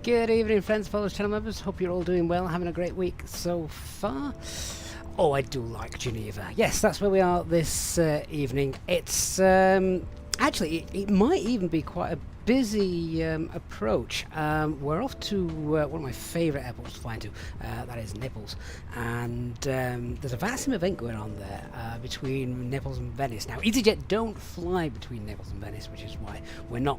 Good evening, friends, followers, channel members. Hope you're all doing well, having a great week so far. Oh, I do like Geneva. Yes, that's where we are this evening. It's actually, it might even be quite a busy approach. We're off to one of my favourite airports to fly into, that is Naples, and there's a VATSIM event going on there between Naples and Venice. Now, Easyjet don't fly between Naples and Venice, which is why we're not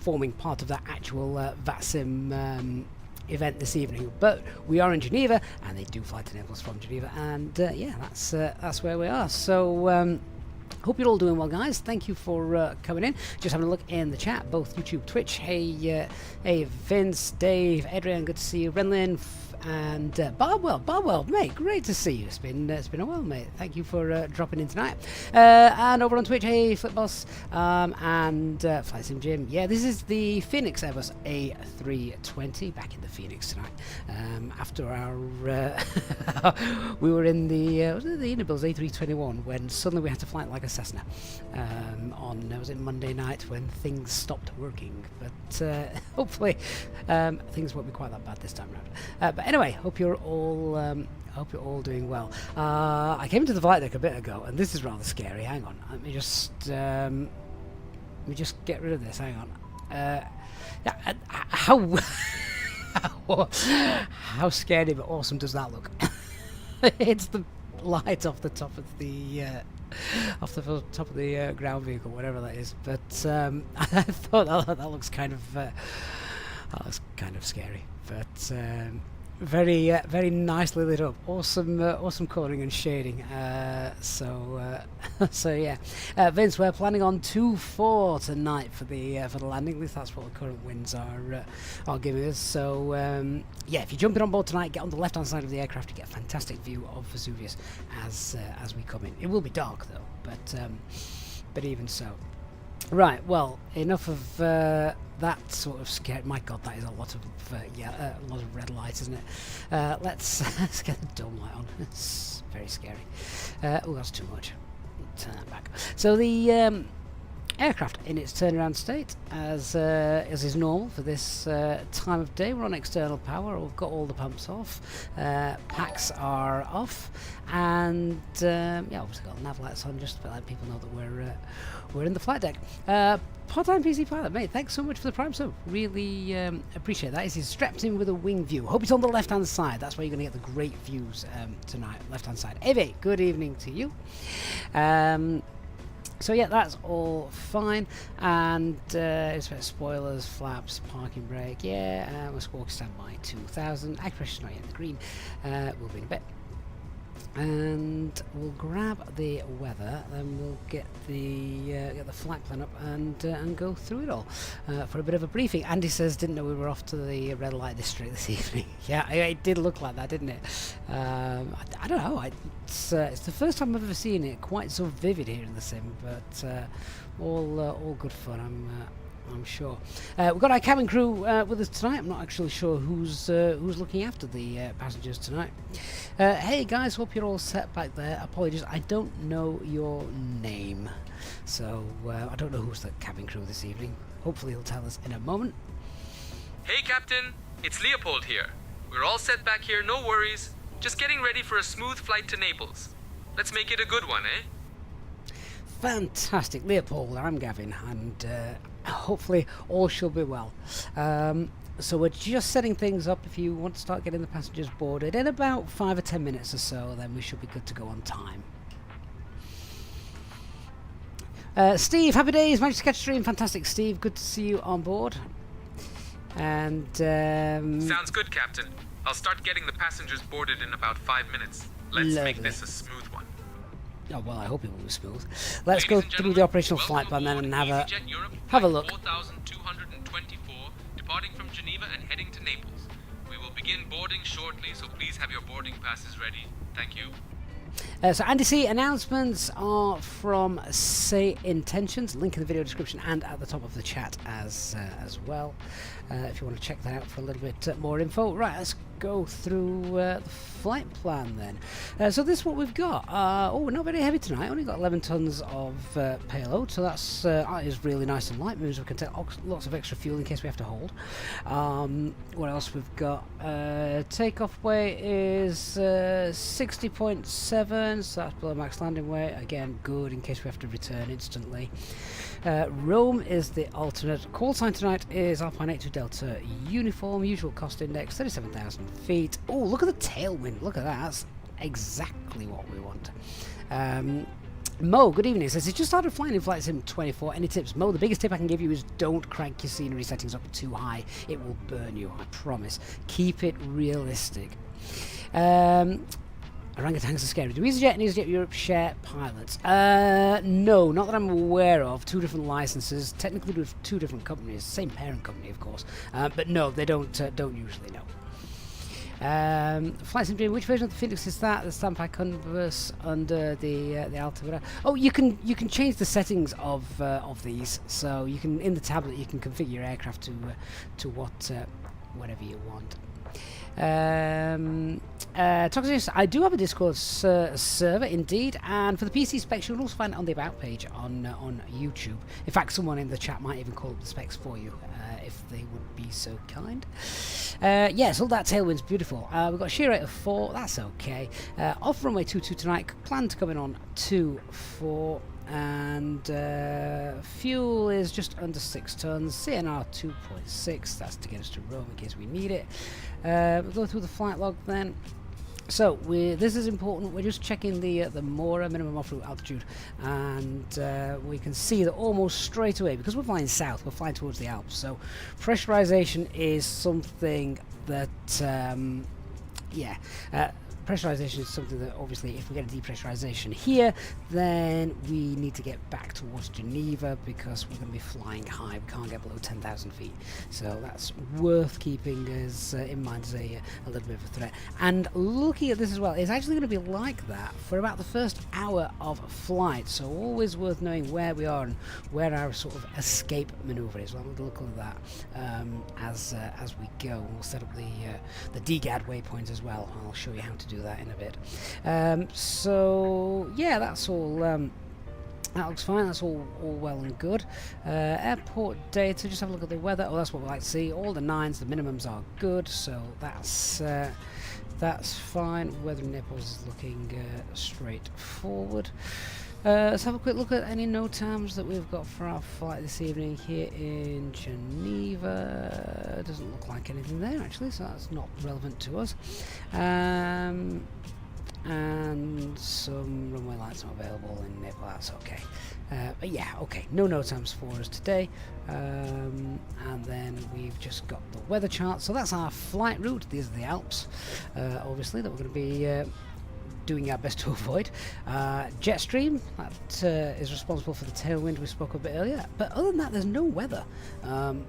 forming part of that actual VATSIM event this evening, but we are in Geneva, and they do fly to Naples from Geneva, and yeah, that's where we are. So hope you're all doing well, guys. Thank you for coming in. Just having a look in the chat, both YouTube, Twitch. Hey, Vince, Dave, Adrian, good to see you. Renlin, and Barwell, mate, great to see you. It's been a while, mate. Thank you for dropping in tonight. And over on Twitch, hey, Flipboss, and Flight Sim Jim. Yeah, this is the Fenix A320, back in the Phoenix tonight. After our we were in the Naples A321 when suddenly we had to fly it like a Cessna on was it Monday night when things stopped working. But hopefully things won't be quite that bad this time around. But anyway, hope you're all doing well. I came into the flight deck a bit ago, and this is rather scary. Hang on, let me just get rid of this. Hang on. Yeah, how scary but awesome does that look? It's the light off the top of the ground vehicle, whatever that is. But I thought that looks kind of scary, but very nicely lit up. Awesome colouring and shading. So yeah, Vince, we're planning on 2-4 tonight for the landing. At least that's what the current winds are giving us. So yeah, if you're jumping on board tonight, get on the left hand side of the aircraft to get a fantastic view of Vesuvius as we come in. It will be dark though, but even so. Right, well, enough of that sort of scare. My God, that is a lot of a lot of red light, isn't it? Let's get the dome light on. It's very scary. Oh, that's too much. Turn that back. So the aircraft in its turnaround state, as is normal for this time of day. We're on external power. We've got all the pumps off. Packs are off, and yeah, obviously got nav lights on just to let people know that we're in the flight deck. Part-time PC pilot, mate, thanks so much for the prime sub. Really appreciate that. He's strapped in with a wing view. Hope it's on the left-hand side. That's where you're going to get the great views tonight. Left-hand side. Eve, good evening to you. So yeah, that's all fine, and it's about spoilers, flaps, parking brake. Yeah, we're squawk standby 2000. Air pressure's not yet in the green. We'll be in a bit, and we'll grab the weather. Then we'll get the flight plan up and go through it all for a bit of a briefing. Andy says, didn't know we were off to the red light district this evening. Yeah, it did look like that, didn't it? I don't know. It's the first time I've ever seen it quite so vivid here in the sim, but all good fun. I'm sure. We've got our cabin crew with us tonight. I'm not actually sure who's looking after the passengers tonight. Hey guys, hope you're all set back there. Apologies, I don't know your name, so I don't know who's the cabin crew this evening. Hopefully he'll tell us in a moment. Hey Captain, it's Leopold here. We're all set back here, no worries. Just getting ready for a smooth flight to Naples. Let's make it a good one, eh? Fantastic, Leopold. I'm Gavin, and hopefully all shall be well. So we're just setting things up. If you want to start getting the passengers boarded in about 5 or 10 minutes or so, then we should be good to go on time. Steve, happy days. Managed to catch a stream. Fantastic, Steve. Good to see you on board. And sounds good, Captain. I'll start getting the passengers boarded in about 5 minutes. Let's make this a smooth one. Oh, well, I hope it will be smooth. Let's go through the operational flight plan then and have a look. 4224, departing from Geneva and heading to Naples. We will begin boarding shortly, so please have your boarding passes ready. Thank you. So Andy C, announcements are from Say Intentions, link in the video description and at the top of the chat as well, if you want to check that out for a little bit more info. Right, let's go through the flight plan then. So this is what we've got. We're not very heavy tonight, only got 11 tons of payload, so that is really nice and light, means we can take lots of extra fuel in case we have to hold. What else we've got? Takeoff weight is 60.7, so that's below max landing weight. Again, good in case we have to return instantly. Rome is the alternate. Call sign tonight is Alpine 82 Delta Uniform. Usual cost index 37,000 feet. Oh, look at the tailwind. Look at that. That's exactly what we want. Mo, good evening. Says he just started flying in Flight Sim 24. Any tips? Mo, the biggest tip I can give you is don't crank your scenery settings up too high. It will burn you, I promise. Keep it realistic. Orangutans are scary. Do Easyjet and Easyjet Europe share pilots? No, not that I'm aware of. Two different licenses, technically with two different companies, same parent company, of course. But no, they don't usually know. Flight Sim, which version of the Fenix is that? The Standby Converse under the Alta. Oh, you can change the settings of these. So you can, in the tablet, you can configure your aircraft to whatever you want. Toxic, I do have a Discord server indeed, and for the PC specs you'll also find it on the About page on YouTube. In fact, someone in the chat might even call up the specs for you if they would be so kind. Yes, all that tailwind's beautiful. We've got a shear rate of 4, that's okay. Off runway 22 tonight, plan to come in on 24. And fuel is just under 6 tons, CNR 2.6, that's to get us to Rome in case we need it. We'll go through the flight log then. So this is important, we're just checking the Mora minimum off-route altitude, and we can see that almost straight away, because we're flying south, we're flying towards the Alps, so pressurization is something that, pressurization is something that obviously if we get a depressurization here, then we need to get back towards Geneva because we're going to be flying high. We can't get below 10,000 feet. So that's worth keeping as in mind as a little bit of a threat. And looking at this as well, it's actually going to be like that for about the first hour of flight. So always worth knowing where we are and where our sort of escape maneuver is. We'll have a look at that as we go. We'll set up the DGAD waypoint as well. I'll show you how to do that in a bit. So yeah, that's all. That looks fine. That's all well and good. Airport data. Just have a look at the weather. Oh, that's what we like to see. All the 9s, the minimums are good. So that's fine. Weather in Naples is looking straightforward. Let's have a quick look at any NOTAMs that we've got for our flight this evening here in Geneva. Doesn't look like anything there actually, so that's not relevant to us. And some runway lights not available in Naples, that's okay. But yeah, okay, no NOTAMs for us today. And then we've just got the weather chart. So that's our flight route. These are the Alps, obviously, that we're going to be doing our best to avoid. Jetstream, that is responsible for the tailwind we spoke a bit earlier, but other than that there's no weather,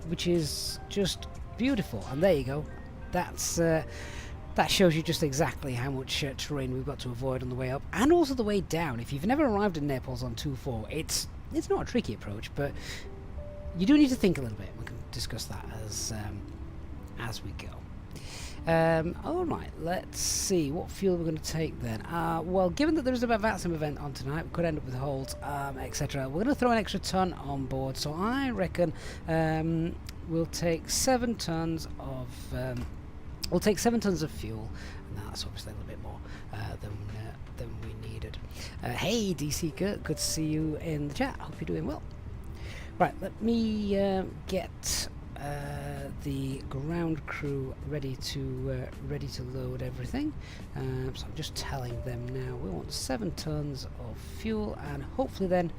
which is just beautiful. And there you go, that's that shows you just exactly how much terrain we've got to avoid on the way up and also the way down. If you've never arrived in Naples on 2-4, it's not a tricky approach, but you do need to think a little bit. We can discuss that as we go. Alright, let's see what fuel we're going to take then. Well, given that there is a VATSIM event on tonight, we could end up with holds, etc. We're going to throw an extra ton on board, so I reckon we'll take 7 tons of fuel, and that's obviously a little bit more than we needed. Hey DC Kurt, good to see you in the chat. Hope you're doing well. Right, let me get the ground crew ready to load everything. So I'm just telling them now we want 7 tons of fuel, and hopefully then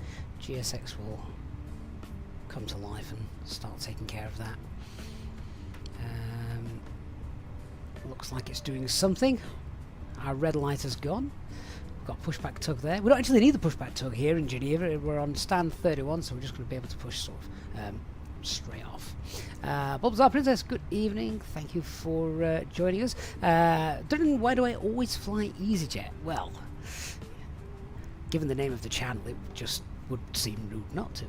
GSX will come to life and start taking care of that. Looks like it's doing something. Our red light has gone. We've got pushback tug there. We don't actually need the pushback tug here in Geneva. We're on stand 31, so we're just going to be able to push sort of straight off. Bobzar Princess, good evening. Thank you for joining us. Why do I always fly EasyJet? Well, given the name of the channel, it just would seem rude not to.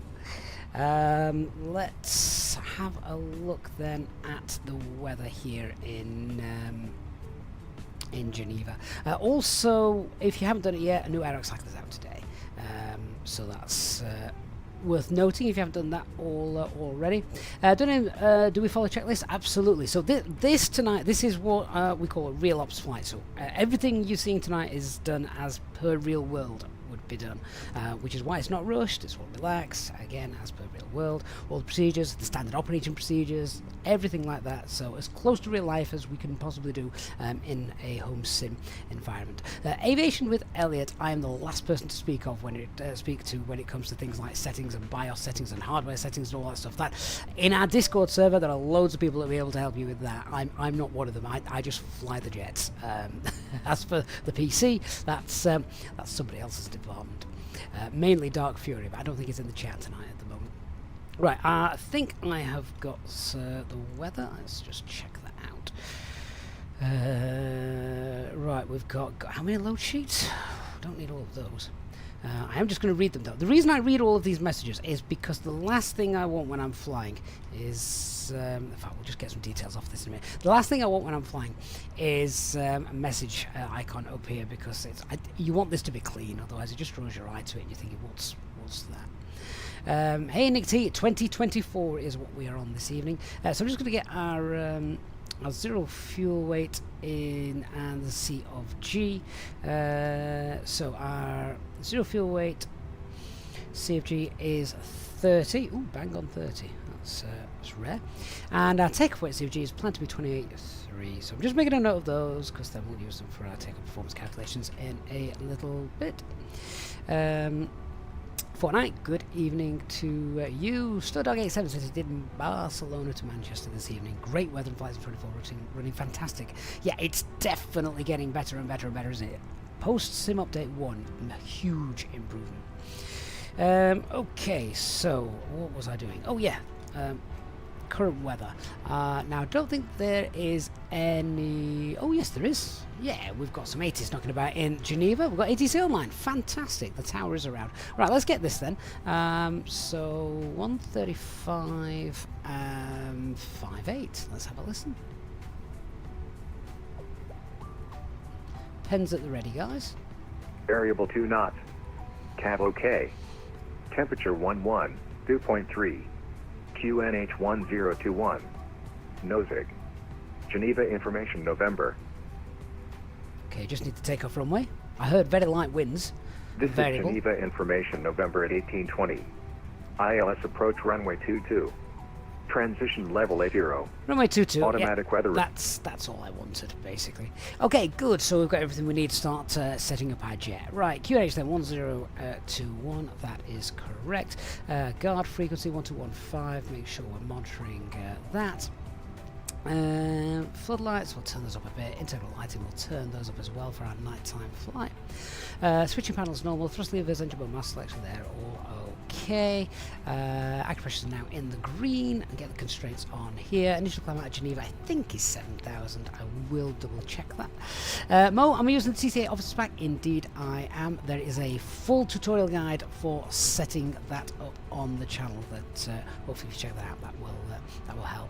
Let's have a look then at the weather here in Geneva. Also, if you haven't done it yet, a new aerox cycle is out today. So that's worth noting if you haven't done that already. Do we follow checklist? Absolutely. So this tonight, this is what we call a real ops flight. So everything you're seeing tonight is done as per real world would be done, which is why it's not rushed, it's all relaxed, again as per real world, all the procedures, the standard operating procedures, everything like that, so as close to real life as we can possibly do in a home sim environment. Aviation with Elliot, I am the last person to speak to when it comes to things like settings and BIOS settings and hardware settings and all that stuff. That in our Discord server there are loads of people that will be able to help you with that. I'm not one of them. I just fly the jets. As for the PC, that's somebody else's department. Mainly Dark Fury, but I don't think it's in the chat tonight at the moment. Right, I think I have got the weather. Let's just check that out. Right, we've got how many load sheets? Don't need all of those. I am just going to read them though. The reason I read all of these messages is because the last thing I want when I'm flying is, in fact we'll just get some details off this in a minute. The last thing I want when I'm flying is a message icon up here, because you want this to be clean, otherwise it just draws your eye to it and you're thinking what's that. Hey Nick T, 2024 is what we are on this evening. So I'm just going to get our zero fuel weight in and the C of G. So our zero fuel weight C of G is 30. Ooh, bang on 30. That's rare. And our takeoff weight C of G is planned to be 28.3. So I'm just making a note of those because then we'll use them for our takeoff performance calculations in a little bit. Fortnite, good evening to you. Sturdog87 says he did in Barcelona to Manchester this evening. Great weather and flights in 24 running fantastic. Yeah, it's definitely getting better and better and better, isn't it? Post Sim Update 1, a huge improvement. Okay, so what was I doing? Oh yeah, current weather. Now I don't think there is any... Oh yes, there is. Yeah, we've got some 80s knocking about in Geneva. We've got ATC online. Fantastic. The tower is around. Right, let's get this then. So 135 58. Let's have a listen. Pens at the ready, guys. Variable 2 knots. Cav OK. Temperature 11, 2.3. QNH 1021. Nosig. Geneva information November. Okay, just need to take off runway. I heard very light winds. This variable. is Geneva information November at 1820. ILS approach runway 22. Transition level 80. Runway 22. Automatic yeah, weather. That's all I wanted, basically. Okay, good. So we've got everything we need to start setting up our jet. Right, QNH then 1021. That is correct. Guard frequency 1215. Make sure we're monitoring that. Floodlights, we'll turn those up a bit. Integral lighting, we'll turn those up as well for our nighttime flight. Switching panels normal. Thrust levers, engine mode, mass selection there, all okay. Acupressure is now in the green. And get the constraints on here. Initial climb out of Geneva, I think is 7,000. I will double check that. Mo, am I using the TCA officer pack? Indeed, I am. There is a full tutorial guide for setting that up on the channel. That hopefully, if you check that out, that will help.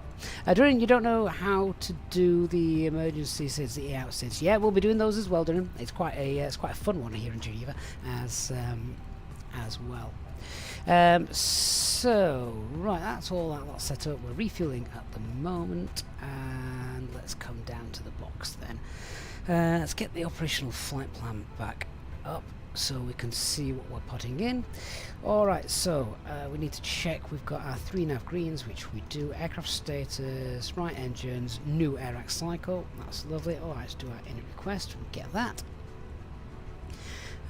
Durin, you don't know how to do the emergency SIDS, the out SIDS. Yeah, we'll be doing those as well, Durin. It's quite a fun one here in Geneva as well. So right, that's all that lot set up. We're refueling at the moment, and let's come down to the box then. Let's get the operational flight plan back up so we can see what we're putting in. Alright, so we need to check we've got our 3 nav greens, which we do. Aircraft status, right engines, new airax cycle. That's lovely. Alright, let's do our init request. We'll get that.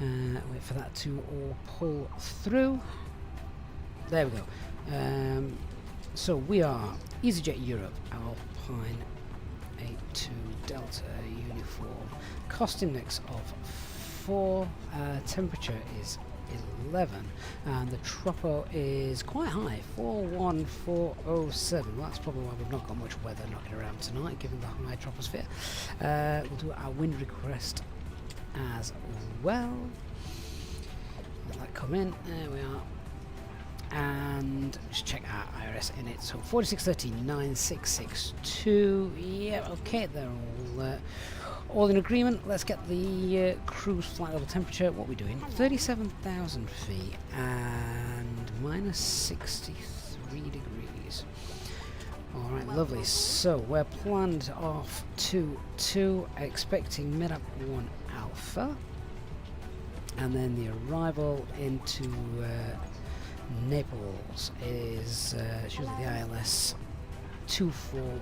Wait for that to all pull through. There we go. So we are Easyjet Europe, Alpine 82 Delta Uniform. Cost index of 4. Temperature is 11, and the tropo is quite high, 41407. Well, that's probably why we've not got much weather knocking around tonight, given the high troposphere. We'll do our wind request as well. Let that come in. There we are. And just check our IRS in it. So 4630-9662. Yeah, okay, they're all in agreement. Let's get the cruise flight level temperature. What are we doing? 37,000 feet and minus 63 degrees. Alright, lovely. So we're planned off to 2, expecting mid-up 1 alpha. And then the arrival into Naples is usually the ILS 24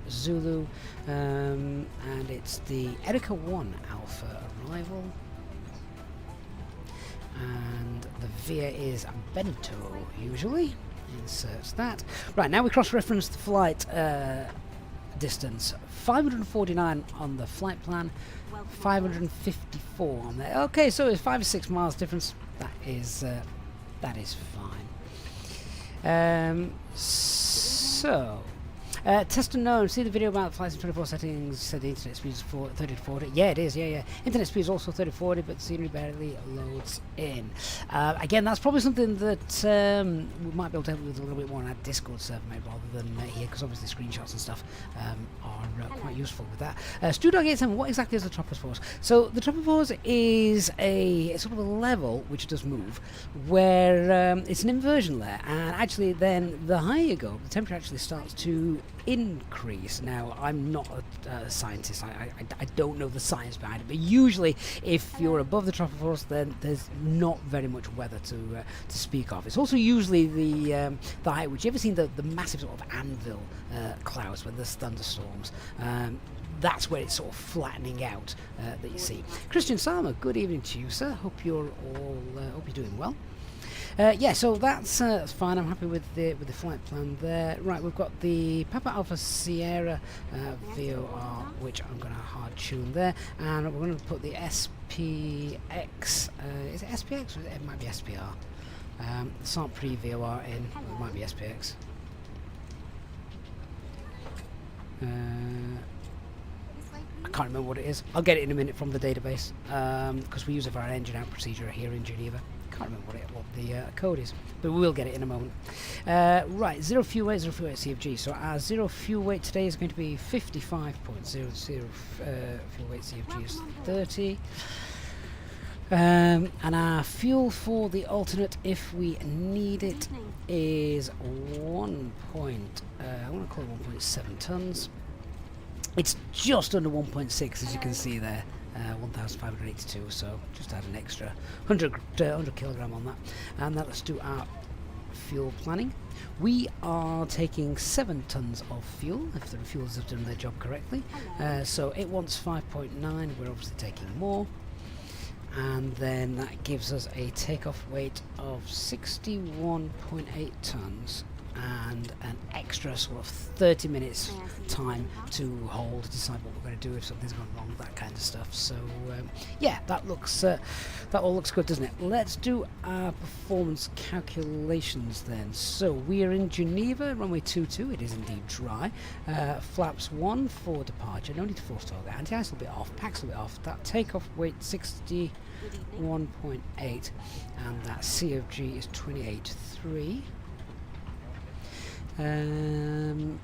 Zulu, and it's the Erica 1 Alpha arrival, and the VIA is Bento usually. Inserts that. Right, now we cross-reference the flight distance. 549 on the flight plan, 554 on there. Okay, so it's 5 or 6 miles difference. That is fine. So test unknown. See the video about flights in 24 settings. Said the internet speed is 30 to 40. Yeah, it is. Yeah. Internet speed is also 30 to 40, but scenery barely loads in. Again, that's probably something that we might be able to help with a little bit more on our Discord server, maybe, rather than here, because obviously screenshots and stuff are quite useful with that. Stu-Dog87, what exactly is the Tropopause? So the Tropopause is a sort of a level which does move, where it's an inversion layer, and actually then the higher you go, the temperature actually starts to increase. Now, I'm not a scientist, I don't know the science behind it, but usually if you're above the Tropopause, then there's not very much weather to speak of. It's also usually the height, which you ever seen the massive sort of anvil clouds when there's thunderstorms. That's where it's sort of flattening out that you see. Christian Salma, good evening to you, sir. Hope you're doing well. Yeah, so that's fine. I'm happy with the flight plan there. Right, we've got the Papa Alpha Sierra VOR, which I'm going to hard tune there, and we're going to put the SPX. Is it SPX or it might be SPR? Sans pre VOR in. It might be SPX. I can't remember what it is. I'll get it in a minute from the database because we use it for our engine out procedure here in Geneva. Can't remember what the code is, but we will get it in a moment. Right, zero fuel weight CFG. So our zero fuel weight today is going to be 55.00. Fuel weight CFG is 30. And our fuel for the alternate, if we need it, is I want to call it 1.7 tons. It's just under 1.6, as you can see there. 1,582, so just add an extra 100 kilogram on that. And now let's do our fuel planning. We are taking 7 tons of fuel, if the refuelers have done their job correctly. So it wants 5.9, we're obviously taking more. And then that gives us a takeoff weight of 61.8 tons. And an extra sort of 30 minutes time to hold, decide what we're going to do if something's gone wrong, that kind of stuff. So yeah, that all looks good, doesn't it? Let's do our performance calculations then. So we are in Geneva, runway 22. It is indeed dry. Flaps 1 for departure. No need to force toggle. Anti-ice will be off. Packs will be off. That takeoff weight 61.8, and that CFG is 28.3. And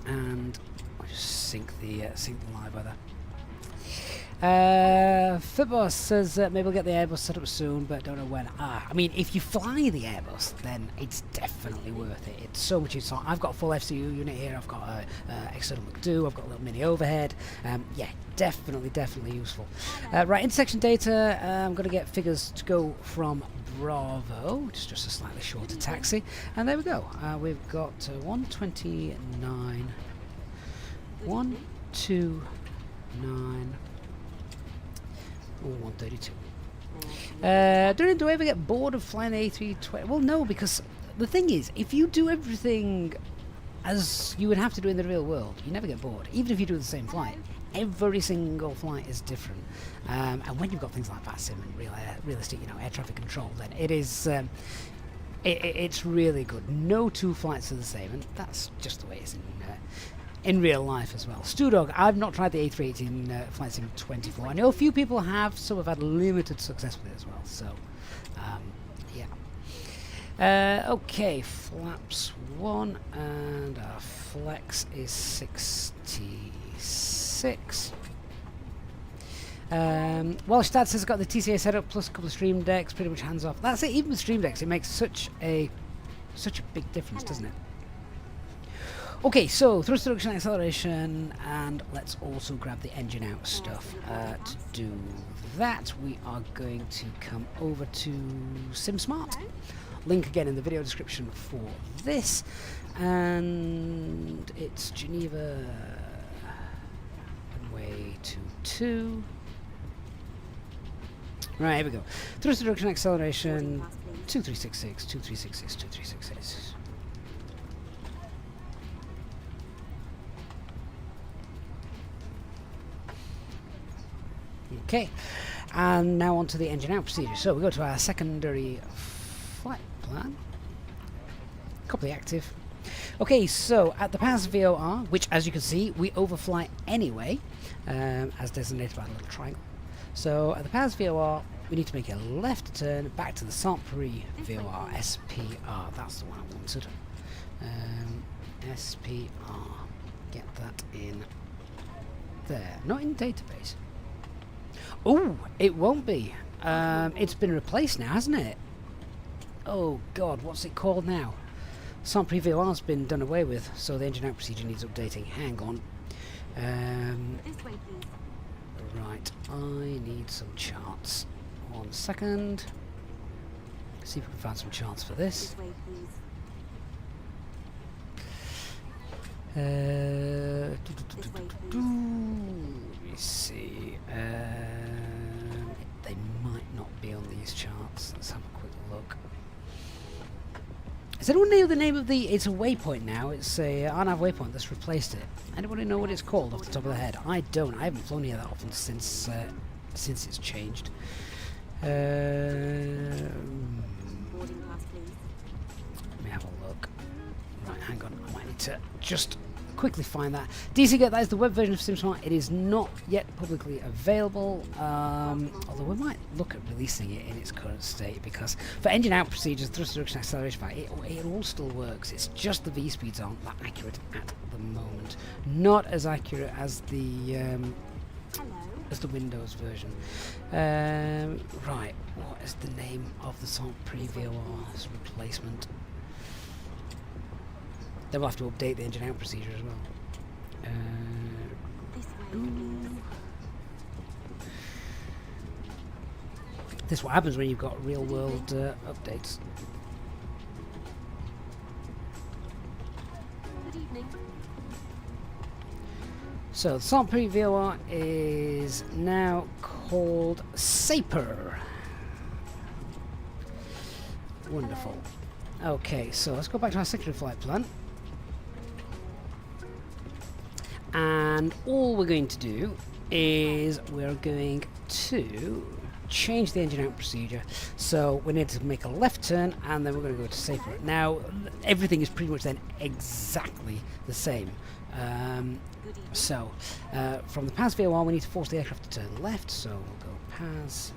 I'll just sync the live weather. Fibos says maybe we'll get the Airbus set up soon, but don't know when. I mean, if you fly the Airbus, then it's definitely worth it. It's so much easier. I've got a full FCU unit here. I've got a external McDo. I've got a little mini overhead. Yeah, definitely useful. Right, intersection data. I'm going to get figures to go from Bravo, which is just a slightly shorter taxi, and there we go. We've got 129, 129, or 132. Do I ever get bored of flying the A320? Well, no, because the thing is, if you do everything as you would have to do in the real world, you never get bored, even if you do the same flight. Every single flight is different, and when you've got things like VATSIM and realistic, air traffic control, then it is it's really good. No two flights are the same, and that's just the way it is in real life as well. Stu Dog, I've not tried the A318 Flight Sim 24. I know a few people have, some have had limited success with it as well. So, yeah. Okay, flaps 1 and our flex is 66. Welsh Dad says I've got the TCA setup plus a couple of stream decks, pretty much hands off. That's it, even with stream decks, it makes such a big difference, doesn't it? Okay, so thrust reduction, acceleration, and let's also grab the engine out stuff. To do that, we are going to come over to SimSmart. Link again in the video description for this, and it's Geneva, runway 22. Right, here we go. Thrust reduction, acceleration, 2366, 2366, 2366. Okay, and now on to the engine out procedure. So we go to our secondary flight plan. Copy active. Okay, so at the pass VOR, which as you can see, we overfly anyway, as designated by a little triangle. So at the pass VOR, we need to make a left turn back to the Saint-Prix VOR, SPR. That's the one I wanted. SPR. Get that in there. Not in database. Oh, it won't be. It's been replaced now, hasn't it? Oh God, what's it called now? Saint-Prix VOR's been done away with, so the engine out procedure needs updating. Hang on. Right, I need some charts. 1 second. See if we can find some charts for this. Let me see. They might not be on these charts. Let's have a quick look. Does anyone know the name of the... It's a waypoint now. It's a RNAV waypoint that's replaced it. Anybody know what it's called off the top of their head? I don't. I haven't flown here that often since it's changed. Let me have a look. Right, hang on. I might need to just quickly find that. Easyjet, that is the web version of SimSmart. It is not yet publicly available, although we might look at releasing it in its current state, because for engine out procedures, thrust reduction, acceleration, it all still works. It's just the V-speeds aren't that accurate at the moment. Not as accurate as the Windows version. Right, what is the name of the Saint-Prix VOR's replacement? Then we'll have to update the engine out procedure as well. This is what happens when you've got real world updates. Good evening. So the Saint-Prix VOR is now called Saper. Wonderful. Okay, so let's go back to our secondary flight plan. And all we're going to do is we're going to change the engine out procedure. So we need to make a left turn, and then we're going to go to Saper. Now everything is pretty much then exactly the same. From the PAS VOR, we need to force the aircraft to turn left. So we'll go PAS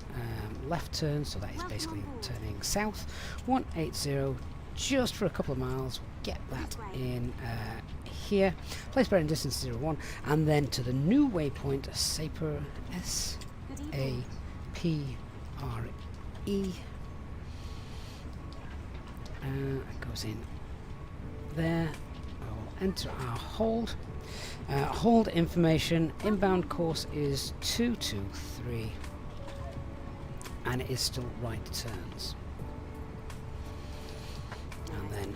left turn. So that is basically turning south. 180, just for a couple of miles. Get that in here. Place bearing distance 01, and then to the new waypoint, Saper SAPRE. It goes in there. I'll enter our hold. Hold information. Inbound course is 223, and it is still right turns. And then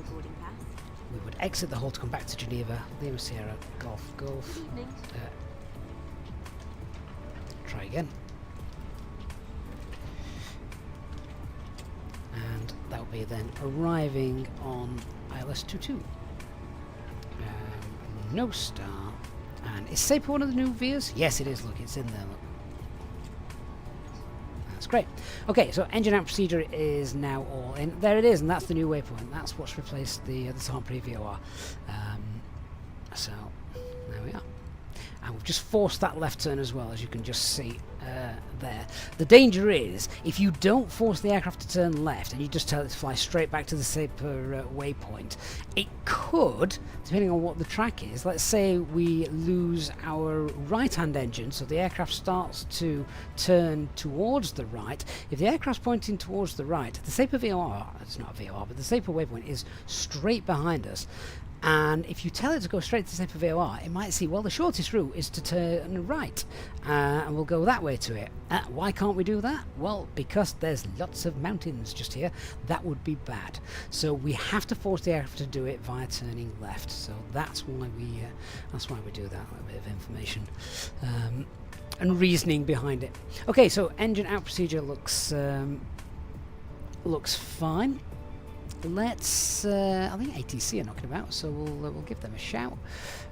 we would exit the hold to come back to Geneva. Lima Sierra Golf Golf. Try again. And that will be then arriving on ILS 22. No star. And is Saper one of the new VIAs? Yes, it is. Look, it's in there. Look. That's great. Okay, so engine out procedure is now all in. There it is, and that's the new waypoint. That's what's replaced the Saint-Prix VOR. So we are. And we've just forced that left turn as well, as you can just see there. The danger is, if you don't force the aircraft to turn left and you just tell it to fly straight back to the Saper waypoint, it could, depending on what the track is, let's say we lose our right-hand engine, so the aircraft starts to turn towards the right. If the aircraft's pointing towards the right, the Saper VOR, it's not a VOR, but the Saper waypoint is straight behind us. And if you tell it to go straight to Saper VOR, it might see, well, the shortest route is to turn right, and we'll go that way to it. Why can't we do that? Well, because there's lots of mountains just here. That would be bad. So we have to force the aircraft to do it via turning left. So that's why we do that. A little bit of information and reasoning behind it. Okay, so engine out procedure looks fine. Let's, I think ATC are knocking about, so we'll give them a shout.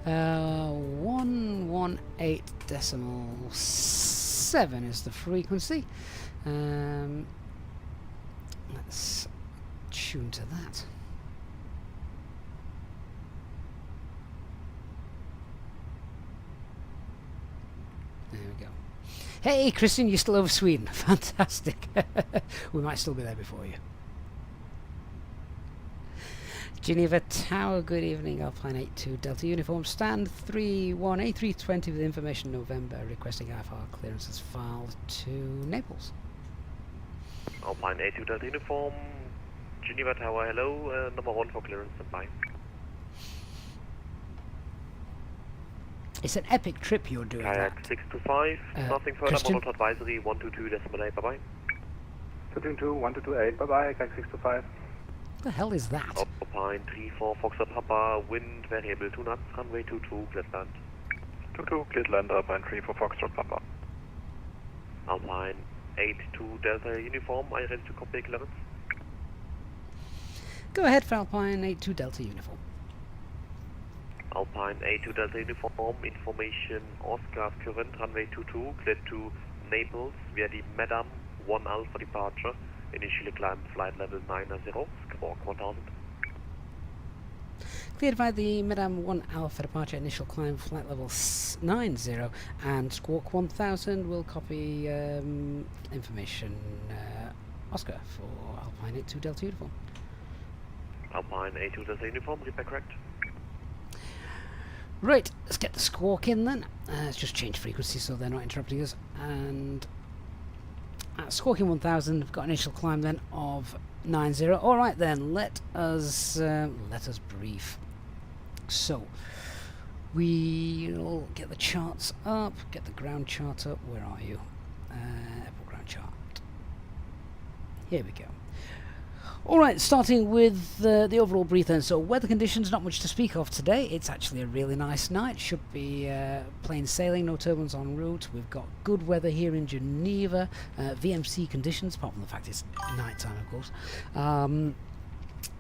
118.7 is the frequency. Let's tune to that. There we go. Hey, Christian, you're still over Sweden. Fantastic. We might still be there before you. Geneva Tower, good evening. Alpine 82 Delta Uniform, stand 31 A320 with information November, requesting IFR clearances filed to Naples. Alpine 82 Delta Uniform, Geneva Tower, hello, number 1 for clearance, standby. It's an epic trip you're doing. Kayak 625, nothing further, Monolith advisory 122.8, bye bye. 222, 1228, bye bye, Kayak 625. What the hell is that? Alpine 34 Foxtrot Papa, wind variable 2 knots, runway 22, cleared land. 22, cleared land, Alpine 34 Foxtrot Papa. Alpine 82 Delta Uniform, are you ready to copy clearance? Go ahead for Alpine 82 Delta Uniform. Alpine 82 Delta Uniform, information Oscar current, runway 22, cleared to Naples via the Madame 1 Alpha departure. Initially climb flight level 90, squawk 1000. Cleared by the Madame 1 Alpha departure, initial climb flight level 90, and squawk 1000 will copy information Oscar for Alpine 82 Delta Uniform. Alpine 82 Delta Uniform, read back correct. Right, let's get the squawk in then. Let's just change frequency so they're not interrupting us. And squawking 1000, we've got an initial climb then of 90. Alright then, let us brief. So, we'll get the charts up, get the ground chart up. Where are you? Airport ground chart. Here we go. Alright, starting with the overall brief then. So weather conditions, not much to speak of today. It's actually a really nice night. Should be plain sailing, no turbulence en route. We've got good weather here in Geneva. VMC conditions, apart from the fact it's night time, of course.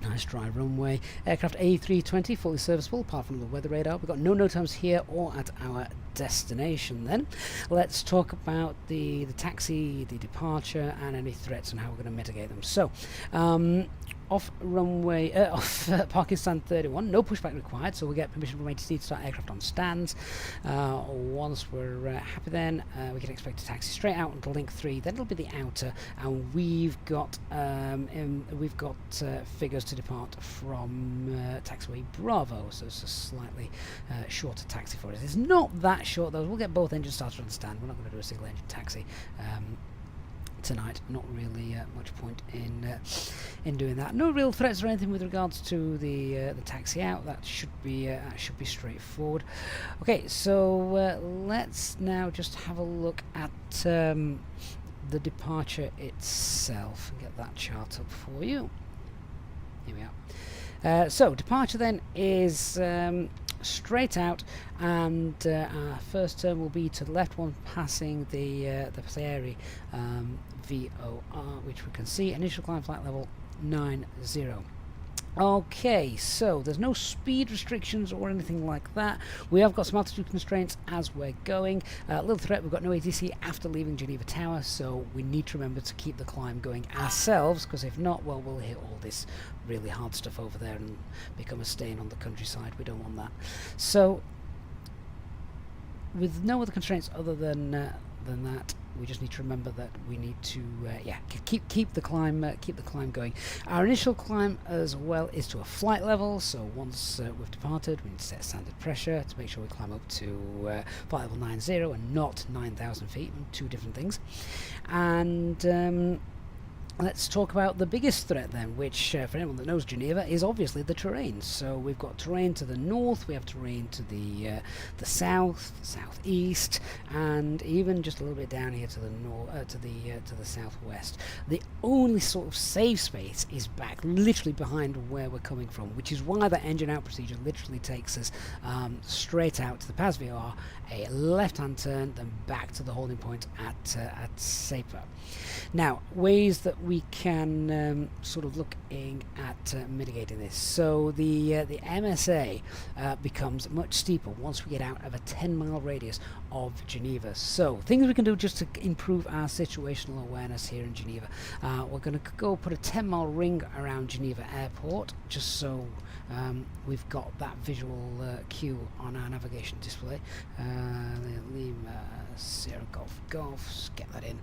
Nice dry runway. Aircraft A320, fully serviceable, apart from the weather radar. We've got no NOTAMs here or at our destination then. Let's talk about the taxi, the departure, and any threats and how we're going to mitigate them. So, off parking stand 31, no pushback required, so we'll get permission from ATC to start aircraft on stands. Once we're happy then, we can expect a taxi straight out onto link 3, then it'll be the outer, and we've got figures to depart from taxiway Bravo, so it's a slightly shorter taxi for us. It's not that short though, we'll get both engines started on the stand, we're not going to do a single engine taxi tonight. Not really much point in doing that. No real threats or anything with regards to the taxi out. That should be straightforward. Okay, so let's now just have a look at the departure itself and get that chart up for you. Here we are. So departure then is straight out, and our first turn will be to the left one, passing the Pieri VOR, which we can see. Initial climb flight level 90. Okay, so there's no speed restrictions or anything like that. We have got some altitude constraints as we're going. Little threat, we've got no ATC after leaving Geneva Tower, so we need to remember to keep the climb going ourselves, because if not, well, we'll hit all this really hard stuff over there and become a stain on the countryside. We don't want that. So with no other constraints other than that, we just need to remember that we need to keep the climb going. Our initial climb as well is to a flight level, so once we've departed we need to set standard pressure to make sure we climb up to flight level 90 and not 9,000 feet, two different things. And let's talk about the biggest threat then, which for anyone that knows Geneva is obviously the terrain. So we've got terrain to the north, we have terrain to the south, southeast, and even just a little bit down here to the north, to the southwest. The only sort of safe space is back, literally behind where we're coming from, which is why that engine out procedure literally takes us straight out to the PAS VOR, a left-hand turn, then back to the holding point at Sapper. Now, ways that we can sort of looking at mitigating this. So the MSA becomes much steeper once we get out of a 10-mile radius of Geneva. So things we can do just to improve our situational awareness here in Geneva. We're going to go put a 10-mile ring around Geneva Airport, just so we've got that visual cue on our navigation display. Lima Sierra Golf, get that in.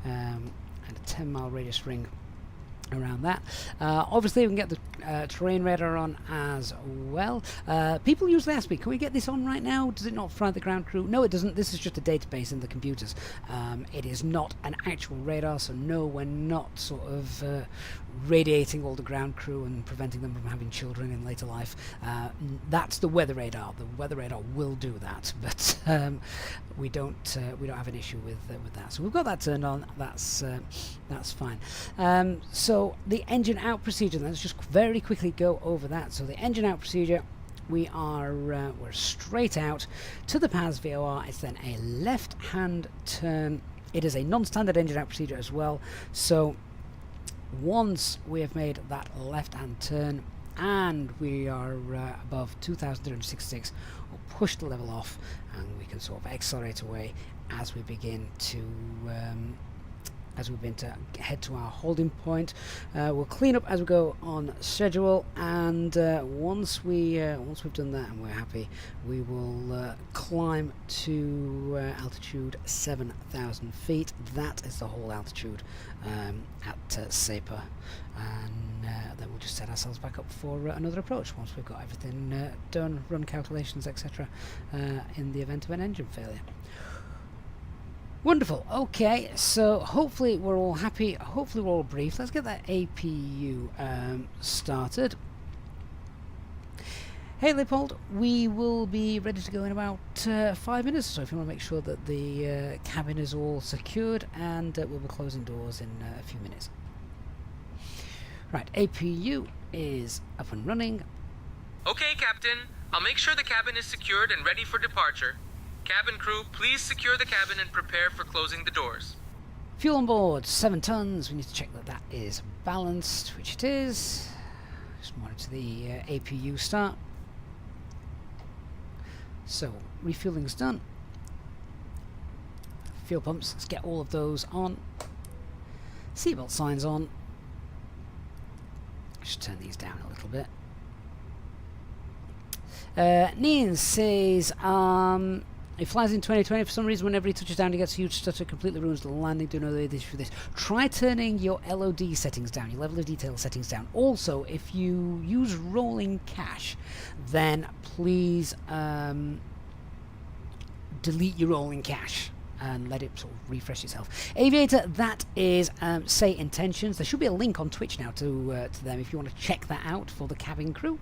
And a 10-mile radius ring around that. Obviously we can get the terrain radar on as well. People usually ask me, can we get this on right now? Does it not fry the ground crew? No, it doesn't. This is just a database in the computers. It is not an actual radar, so no, we're not sort of radiating all the ground crew and preventing them from having children in later life. That's the weather radar. The weather radar will do that, but we don't have an issue with that. So we've got that turned on. That's fine. So the engine out procedure, let's just very quickly go over that. So the engine out procedure, we're straight out to the PAS VOR. It's then a left hand turn. It is a non-standard engine out procedure as well. So once we have made that left hand turn and we are above 2,366, we'll push the level off and we can sort of accelerate away as we begin to head to our holding point. We'll clean up as we go on schedule, and once we've done that and we're happy, we will climb to altitude 7,000 feet. That is the whole altitude at Sapper, and then we'll just set ourselves back up for another approach once we've got everything done, run calculations, etc., in the event of an engine failure. Wonderful. Okay, so hopefully we're all happy. Hopefully we're all brief. Let's get that APU started. Hey Leopold, we will be ready to go in about 5 minutes or so if you want to make sure that the cabin is all secured, and we'll be closing doors in a few minutes. Right, APU is up and running. Okay, Captain. I'll make sure the cabin is secured and ready for departure. Cabin crew, please secure the cabin and prepare for closing the doors. Fuel on board, 7 tons. We need to check that that is balanced, which it is. Just monitor the APU start. So, refueling's done. Fuel pumps, let's get all of those on. Seatbelt signs on. Just turn these down a little bit. Nian says, it flies in 2020. For some reason, whenever he touches down, he gets a huge stutter, completely ruins the landing. Do know the issue for this. Try turning your LOD settings down, your level of detail settings down. Also, if you use rolling cache, then please delete your rolling cache and let it sort of refresh itself. Aviator, that is say intentions. There should be a link on Twitch now to them if you want to check that out for the cabin crew.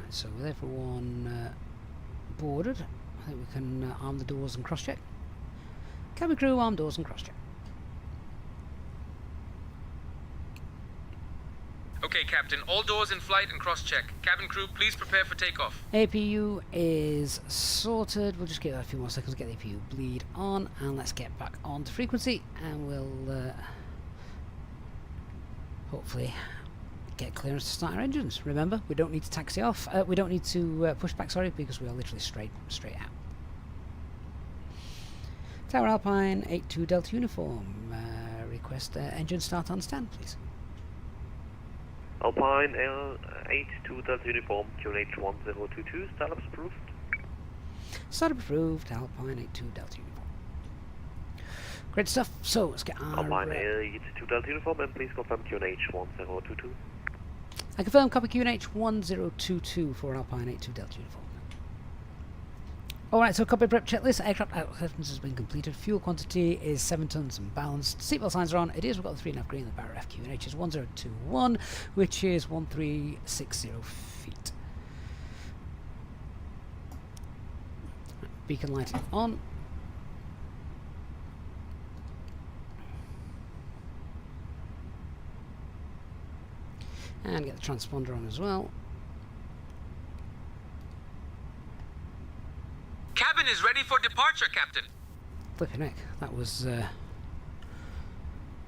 So with everyone boarded, I think we can arm the doors and cross-check. Cabin crew, arm doors and cross-check. Okay, Captain. All doors in flight and cross-check. Cabin crew, please prepare for takeoff. APU is sorted. We'll just give that a few more seconds to get the APU bleed on, and let's get back on to frequency, and we'll hopefully get clearance to start our engines. Remember, we don't need to taxi off. We don't need to push back, sorry, because we are literally straight out. Tower Alpine 82 Delta Uniform. Request engine start on stand, please. Alpine A2 Delta Uniform, QNH 1022, startup approved. Startup approved, Alpine 82 Delta Uniform. Great stuff. So let's get our... Alpine A2 Delta Uniform, and please confirm QNH 1022. I confirm copy QNH 1022 for Alpine 82 Delta Uniform. Alright, so copy prep checklist. Aircraft acceptance has been completed. Fuel quantity is 7 tons and balanced. Seatbelt signs are on. It is. We've got the 3.5 green. The barrier FQNH is 1021, which is 1360 feet. Beacon light on. And get the transponder on as well. Cabin is ready for departure, Captain. Flipping heck, that was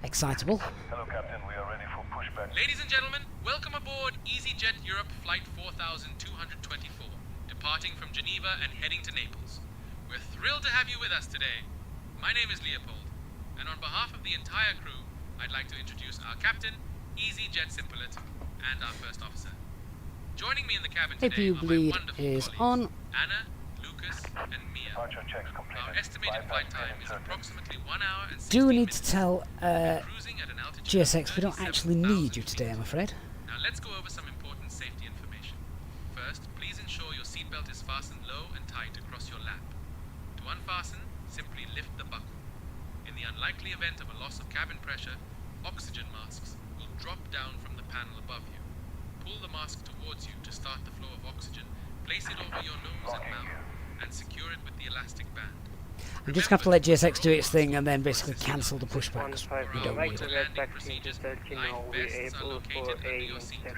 excitable. Hello, Captain. We are ready for pushback. Ladies and gentlemen, welcome aboard Easyjet Europe Flight 4224, departing from Geneva and heading to Naples. We're thrilled to have you with us today. My name is Leopold, and on behalf of the entire crew, I'd like to introduce our captain, Easyjet Simpelet, and our first officer. Joining me in the cabin today are my bleed wonderful is colleagues, on. Anna, Lucas, and Mia. Departure checks completed. Our estimated flight time is approximately 1 hour and 16 Do we need minutes. to tell Cruising at an altitude of GSX we don't actually need you 37,000 today, I'm feet. afraid. Now let's go over some important safety information. First, please ensure your seatbelt is fastened low and tight across your lap. To unfasten, simply lift the buckle. In the unlikely event of a loss of cabin pressure, oxygen masks will drop down from the panel above you. Pull the mask towards you to start the flow of oxygen, place it over your nose and mouth, and secure it with the elastic band. I'm just going to have to let GSX do its thing and then basically cancel the pushback because we don't need it. Landing procedures, life vests are located under your seat. To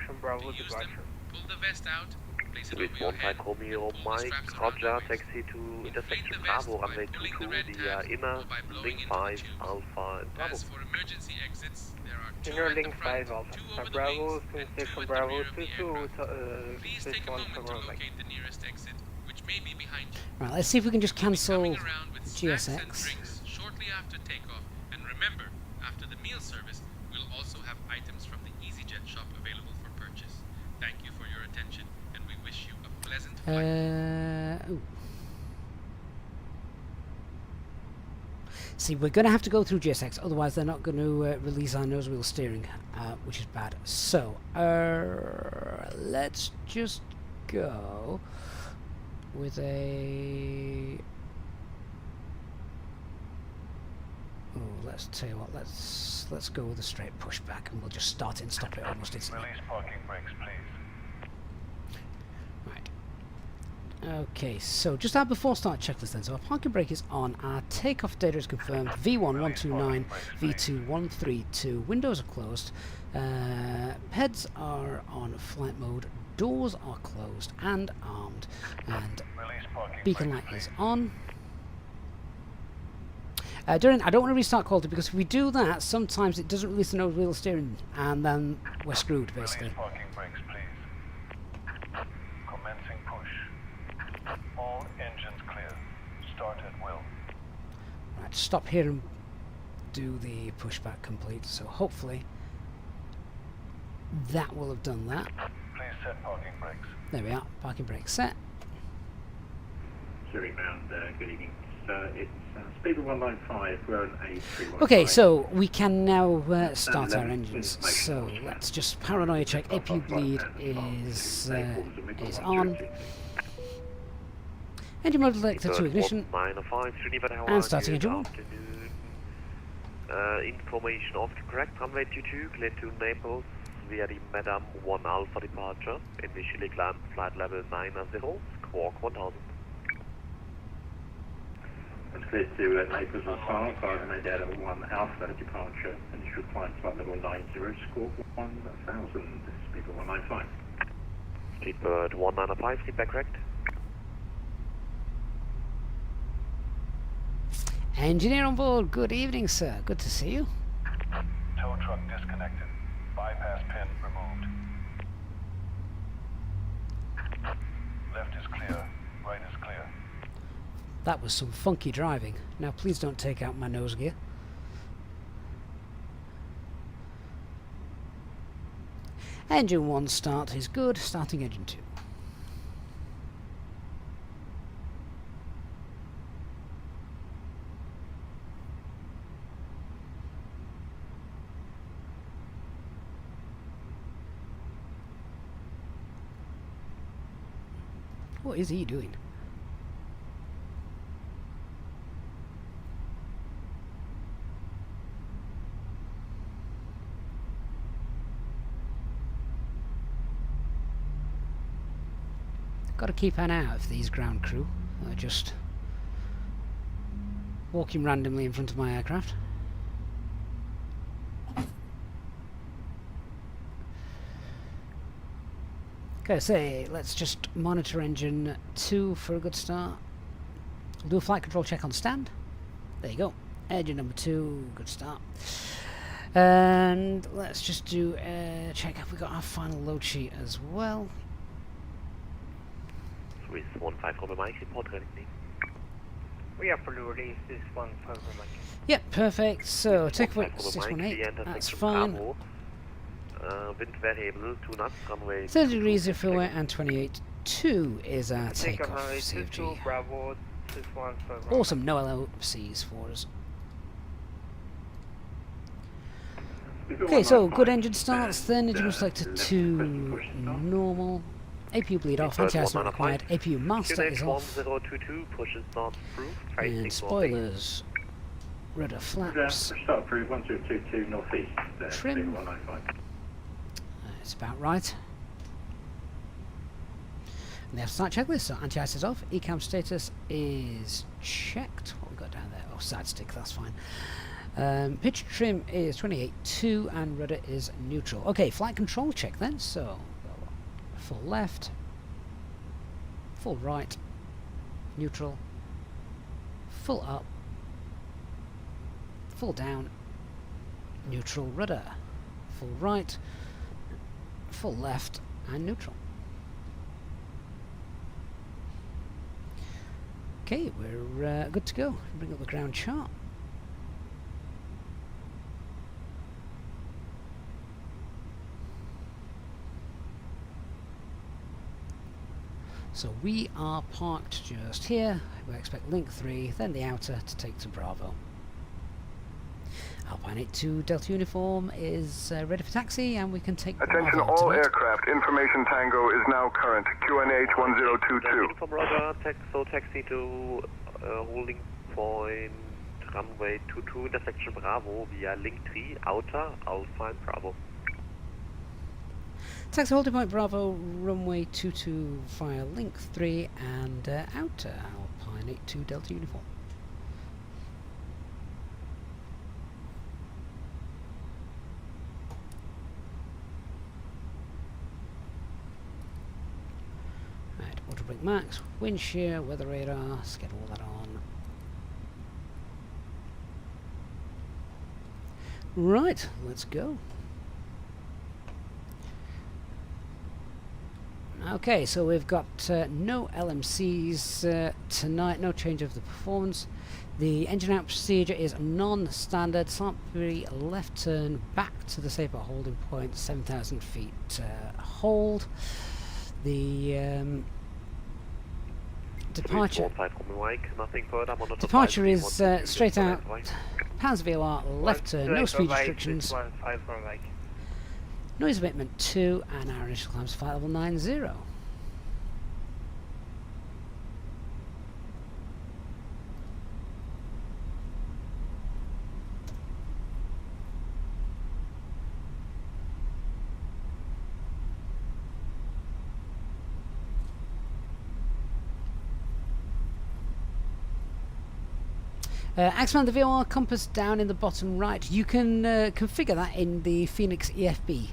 use them, pull the vest out, place it With over your head, Romeo and pull the Mike, straps around Roger, your waist. taxi to Inflate intersection the vest Bravo, by runway pulling 22 the red via tabs inner, or by blowing link into the 5, tubes. Alpha and Bravo. As for emergency exits, there are two Inner at the link front, 5 Alpha. two over the Bravo, wings, and two station at the Bravo rear of the 22, aircraft. Please this take a one moment to from runway. locate the nearest exit, which may be behind you. Right, let's see if we can just We'll be cancel coming around with snacks and GSX. drinks shortly after takeoff. And remember, after the meal service, we'll also have items from the Easyjet shop available for purchase. Thank you for your attention, and we wish you a pleasant flight. Ooh. See, we're going to have to go through GSX, otherwise they're not going to release our nose wheel steering, which is bad. So, let's just go with a... Oh, let's tell you what, let's go with a straight pushback and we'll just start it and stop it almost instantly. Release parking brakes, please. Right. Okay, so just our before start checklist then. So our parking brake is on, our takeoff data is confirmed, V1129, V2132, windows are closed, PEDs are on flight mode, doors are closed and armed, and Release parking beacon brakes, light is please. on. During, I don't want to restart quality because if we do that, sometimes it doesn't release the nose wheel steering and then we're screwed basically. Release parking brakes, please. Commencing push. All engines clear. Start at will. Right, stop here and do the pushback complete. So hopefully that will have done that. Please set parking brakes. There we are, parking brake set. Zurich round, good evening. It's speed 195, we're on A315. Okay, so we can now start our engines. So let's just paranoia check. APU bleed is on. Engine mode selector to ignition. 905, Geneva Tower, And starting good engine. afternoon. Information of the correct runway 22, clear to Naples via the Madame 1 Alpha departure. Initially climb flight level 90, squawk 1000. It's clear to Naples and Farm, flight made out of 1 Alpha departure, initial climb flight level 90, score 1000, speed 195. Speedbird 195, feedback correct. Engineer on board, good evening sir, good to see you. Tow truck disconnected. Bypass pin removed. Left is clear. Right is clear. That was some funky driving. Now please don't take out my nose gear. Engine 1 start is good, starting engine 2. What is he doing? Got to keep an eye out for these ground crew that are just walking randomly in front of my aircraft. Okay, so let's just monitor engine 2 for a good start. We'll do a flight control check on stand. There you go. Engine number 2, good start. And let's just do a check if we got our final load sheet as well. Swiss 15 Romeo Mike, report ready. We are fully released this 15 Romeo Mike. Yep, perfect. So take away 15 Romeo 618, Mike, that's fine. Bravo. Wind variable, 2 knots, runway 30 degrees of freeway and 28.2 is our takeoff Runway 22, CFG. Bravo, 61 for Bravo. Awesome, no LOCs for us. Okay, so good engine starts, then engine selector 2 normal. APU bleed off, anti-ice not required, APU master is off, 1022, pushes not through, and spoilers, rudder flaps, Start approved 1022 northeast. Trim. 195. It's about right. And the start checklist, so anti-ice is off, ECAM status is checked. What we got down there? Oh, side stick, that's fine. Pitch trim is 28.2 and rudder is neutral. Okay, flight control check then, so full left, full right, neutral, full up, full down, neutral rudder, full right, full left and neutral. Okay, we're good to go. Bring up the ground chart. So we are parked just here. We expect link 3, then the outer to take to Bravo. Alpine 82 Delta Uniform is ready for taxi, and we can take Attention Bravo all tonight. aircraft, information Tango is now current, QNH 1022. Uniform Roger, taxi to holding point runway 22 intersection Bravo via link 3, outer, Alpine Bravo. Taxi holding point Bravo, runway 22 via link 3 and outer Alpine 82 Delta Uniform. Right, water brake max, wind shear, weather radar, let's get all that on. Right, let's go. Okay, so we've got no LMCs tonight, no change of the performance. The engine out procedure is non-standard, slightly left turn back to the safe holding point, 7,000 feet hold. The departure is straight out, pounds VOR, left turn, no speed restrictions. 15 Romeo Mike. Noise abatement 2 and our initial climb is flight level 90. Expand the VOR compass down in the bottom right. You can configure that in the Fenix EFB.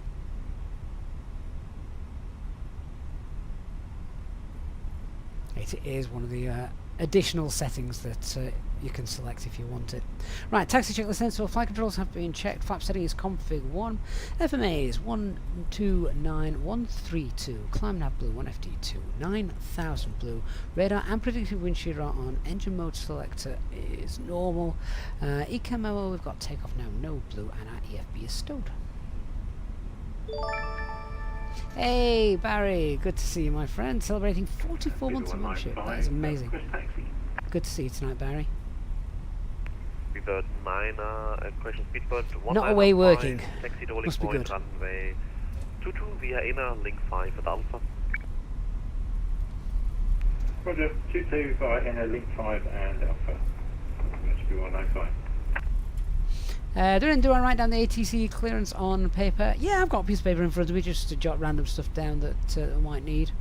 It is one of the additional settings that you can select if you want it. Right, taxi checklist then, so flight controls have been checked, flap setting is config 1, FMA is 129132, climb nav blue 1FD2, 9000 blue, radar and predictive wind shear are on, engine mode selector is normal, ECAM memo, we've got takeoff now, no blue, and our EFB is stowed. Hey, Barry. Good to see you, my friend. Celebrating 44 months of ownership. That is amazing. Taxi. Good to see you tonight, Barry. Speedbird 9, question Speedbird 1. Not away working. Taxi to Must be point, good. runway 22 via inner, link 5 at Alpha. Roger, 22 via inner link 5 and Alpha. That should be 195. Do I write down the ATC clearance on paper? Yeah, I've got a piece of paper in front of me just to jot random stuff down that I might need.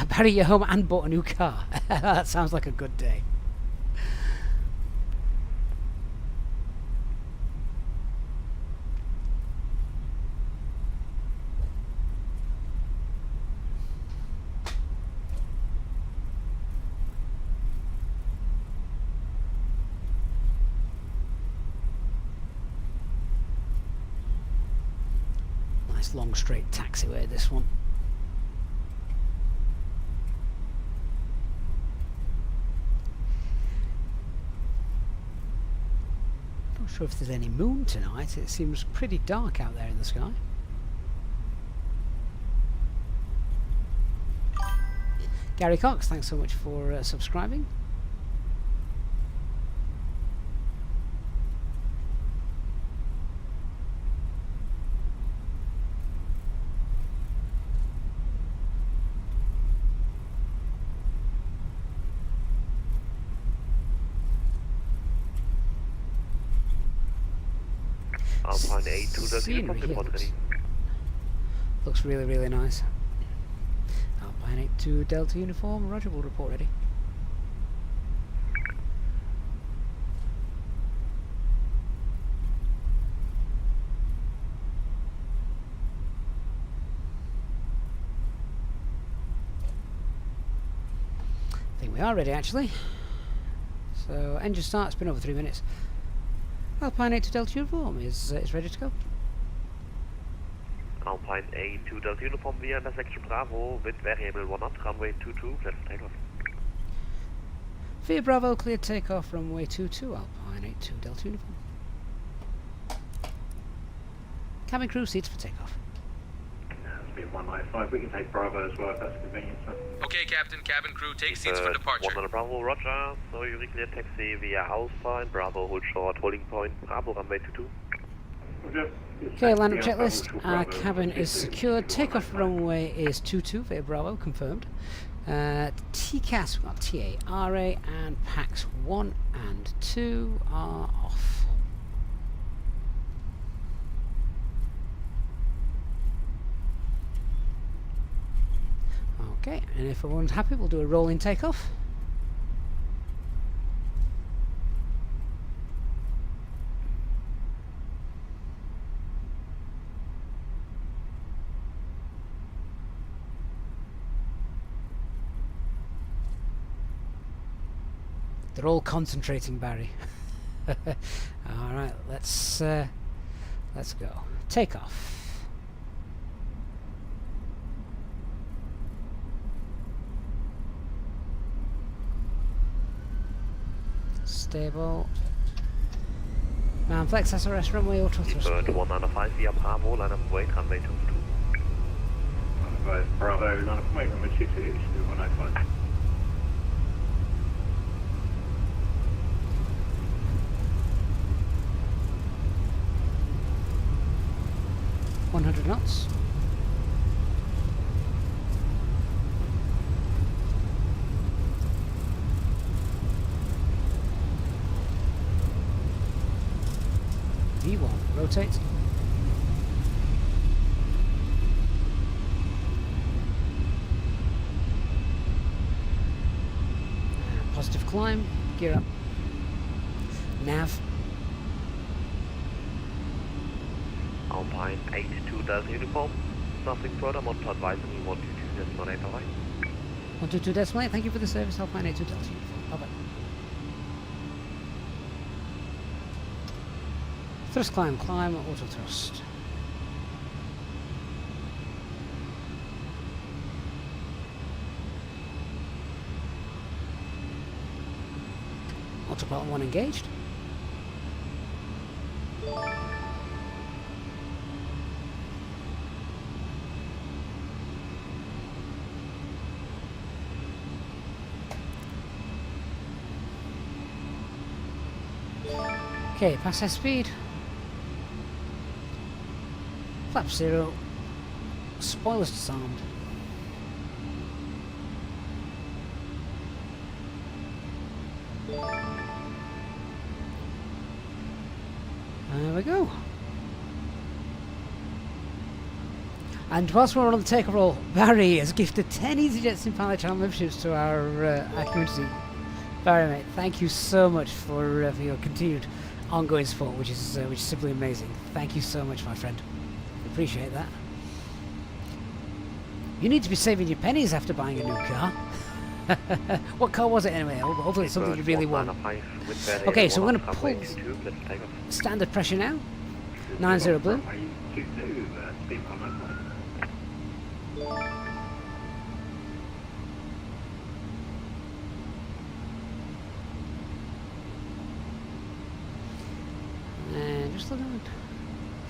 Barry, you're home and bought a new car. That sounds like a good day. Nice long straight taxiway, this one. Not sure if there's any moon tonight. It seems pretty dark out there in the sky. Gary Cox, thanks so much for subscribing. Alpine A2 Scenery from here report ready. looks really, really nice. Alpine 82 Delta uniform, Roger, will report ready. I think we are ready actually. So engine start, it's been over 3 minutes. Alpine 82 Delta uniform is ready to go. Alpine A2 Delta uniform via intersection Bravo with variable 1 up, runway 22, clear for takeoff. Via Bravo, clear takeoff, runway 22, Alpine 82 Delta uniform. Cabin crew seats for takeoff. That's be 195. We can take Bravo as well if that's convenient, sir. Okay, Captain, cabin crew, take seats for departure. 1 Bravo, Roger. So you clear taxi via Alpha and Bravo, hold short, holding point, Bravo, runway 22. Roger. Okay, lineup checklist. Our cabin is secured. Takeoff runway is 22 via Bravo, confirmed. TCAS, we've got TARA, and PAX 1 and 2 are off. Okay, and if everyone's happy, we'll do a rolling takeoff. They're all concentrating, Barry. All right, let's go. Takeoff. Stable. Man, flex SRS runway auto thrust. Bird 195 via Bravo, line up wait, runway 22. Bravo, line up wait, runway 22, 195. knots. V1, rotate. Positive climb, gear up. Nav. Alpine 82 Delta uniform. Nothing further, not to advise me 122 decimal 8 alright. 122 decimal 8, thank you for the service, Alpine 82 Delta uniform. Bye bye. Thrust climb, auto thrust. Autopilot 1 engaged. Okay, pass that speed. Flap 0. Spoilers disarmed. There we go. And whilst we're on the takeoff roll, Barry has gifted 10 Easyjets in Pilot Channel memberships to our community. Barry, mate, thank you so much for your continued ongoing support, which is simply amazing. Thank you so much, my friend. Appreciate that. You need to be saving your pennies after buying a new car. What car was it anyway? Hopefully it's something you really want. Okay, so we're going to pull standard pressure now. 90 blue. And just looking at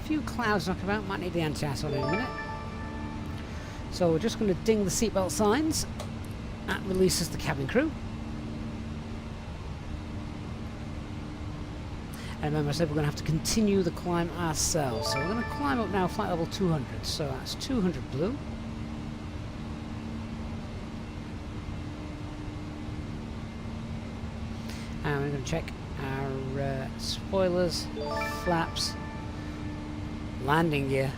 a few clouds knocking about. Might need the anti-ice on in a minute. So we're just going to ding the seatbelt signs. That releases the cabin crew. And remember I said we're going to have to continue the climb ourselves. So we're going to climb up now flight level 200. So that's 200 blue. And we're going to check our spoilers, flaps, landing gear.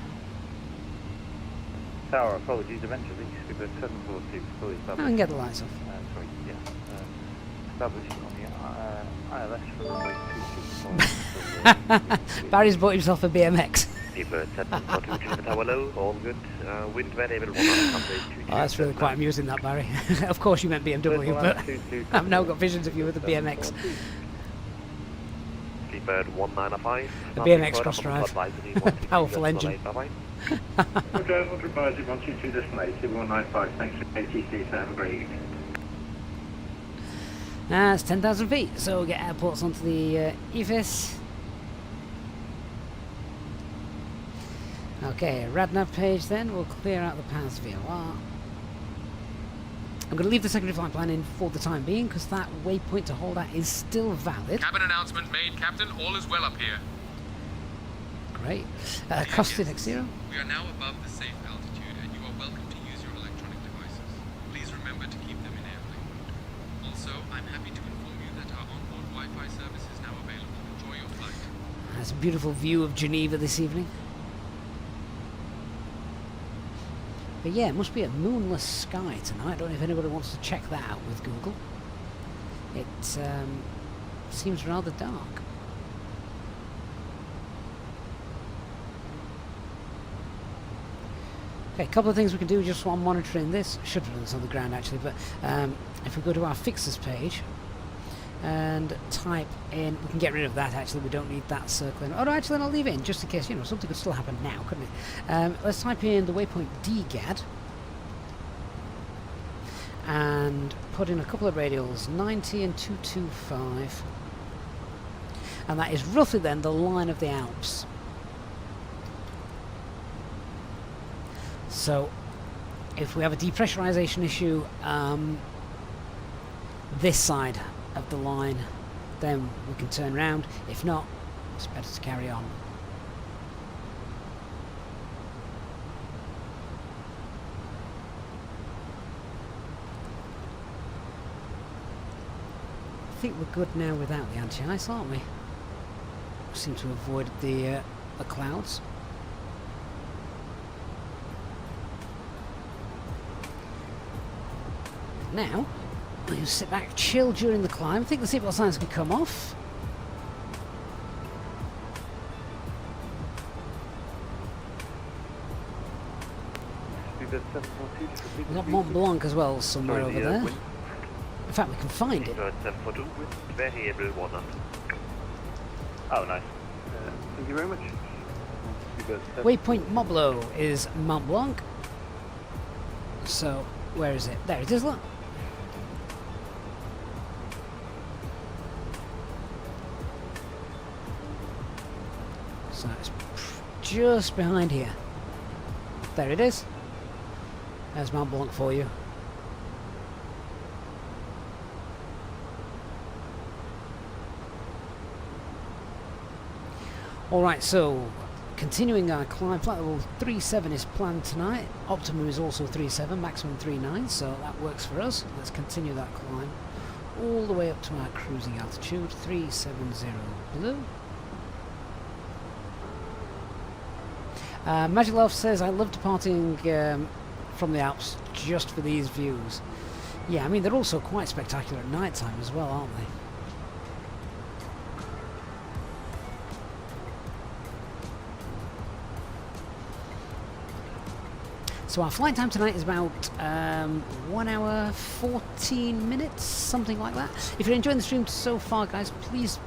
Tower, apologies, eventually, Super 740 fully established. I can get the lights off. Sorry, yeah. Established on the ILS for runway 22. Barry's bought himself a BMX. Seabird 742 tower low, all good. Wind variable 100. Oh, that's really quite amusing, that, Barry. Of course you meant BMW, but I've now got visions of you with a BMX. Seabird 195. A BMX cross drive. Powerful engine. Bye-bye. Roger, I'll advise you 122 destination 195. Thanks for ATC, so have a great evening. It's 10,000 feet, so we'll get airports onto the EFIS. Okay, RadNav page then, we'll clear out the paths VOR. I'm going to leave the secondary flight plan in for the time being, because that waypoint to hold at is still valid. Cabin announcement made, Captain. All is well up here. Great. Costed X0. We are now above the safe altitude, and you are welcome to use your electronic devices. Please remember to keep them in airplane mode. Also, I'm happy to inform you that our onboard Wi-Fi service is now available. Enjoy your flight. That's a beautiful view of Geneva this evening. But yeah, it must be a moonless sky tonight. I don't know if anybody wants to check that out with Google. It seems rather dark. Okay, a couple of things we can do just while monitoring this. Should have done this on the ground actually, but if we go to our fixes page and type in, we can get rid of that actually, we don't need that circling. Oh no, actually I'll leave it in just in case, you know, something could still happen now, couldn't it? Let's type in the waypoint DGAD and put in a couple of radials, 90 and 225, and that is roughly then the line of the Alps. So if we have a depressurization issue this side of the line, then we can turn around. If not, it's better to carry on. I think we're good now without the anti-ice, aren't we? We seem to avoid the clouds. Now, we'll sit back, chill during the climb. I think the seatbelt signs can come off. We've got Mont Blanc as well somewhere over there. In fact, we can find it. Oh, nice. Thank you very much. Waypoint Moblo is Mont Blanc. So, where is it? There it is, look. So it's just behind here. There it is. There's Mount Blanc for you. Alright, so continuing our climb, flight level 37 is planned tonight. Optimum is also 37, maximum 39, so that works for us. Let's continue that climb all the way up to our cruising altitude, 370 blue. Magilov says, I love departing from the Alps just for these views. Yeah, I mean, they're also quite spectacular at night time as well, aren't they? So our flight time tonight is about 1 hour 14 minutes, something like that. If you're enjoying the stream so far, guys, please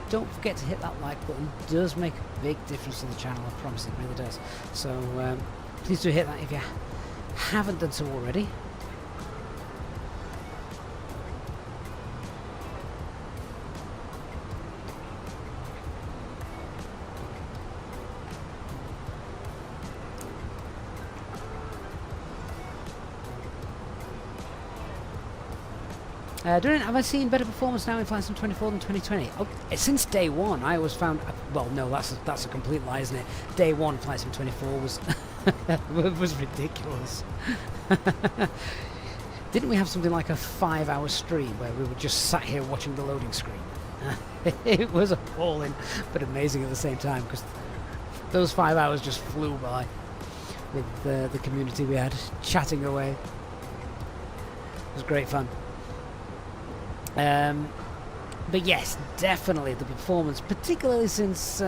don't forget to hit that like button. It does make a big difference to the channel, I promise it really does. So please do hit that if you haven't done so already. Have I seen better performance now in Flight Sim 24 than 2020? Oh, since day one, I always found... Well, no, that's a complete lie, isn't it? Day one, Flight Sim 24 was was ridiculous. Didn't we have something like a 5-hour stream where we were just sat here watching the loading screen? It was appalling, but amazing at the same time, because those 5 hours just flew by with the community we had chatting away. It was great fun. But yes, definitely the performance, particularly since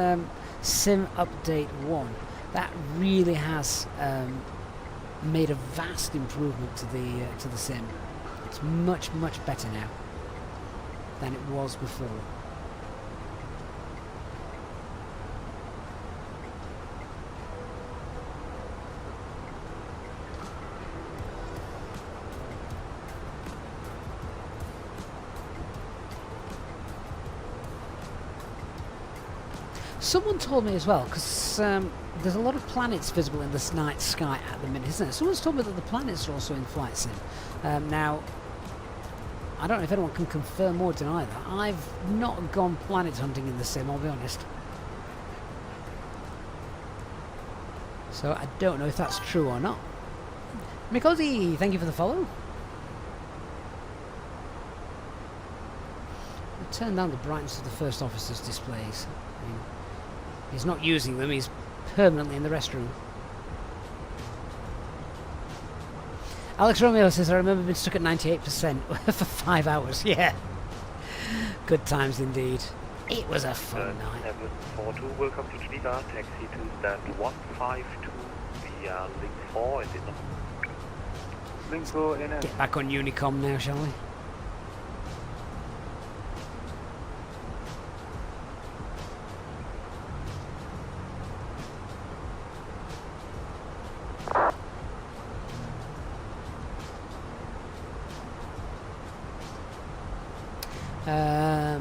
Sim Update 1, that really has made a vast improvement to the sim. It's much better now than it was before. Someone told me as well, because there's a lot of planets visible in this night sky at the minute, isn't there? Someone's told me that the planets are also in Flight Sim. Now, I don't know if anyone can confirm or deny that. I've not gone planet hunting in the sim, I'll be honest. So I don't know if that's true or not. Mikosi, thank you for the follow. I'll turn down the brightness of the first officer's displays. I mean, he's not using them, he's permanently in the restroom. Alex Romeo says, I remember being stuck at 98% for 5 hours. Yeah. Good times indeed. It was a fun night. 742, welcome to Geneva, taxi to stand 152 via link 4 and in Link 4 in. Get back on Unicom now, shall we?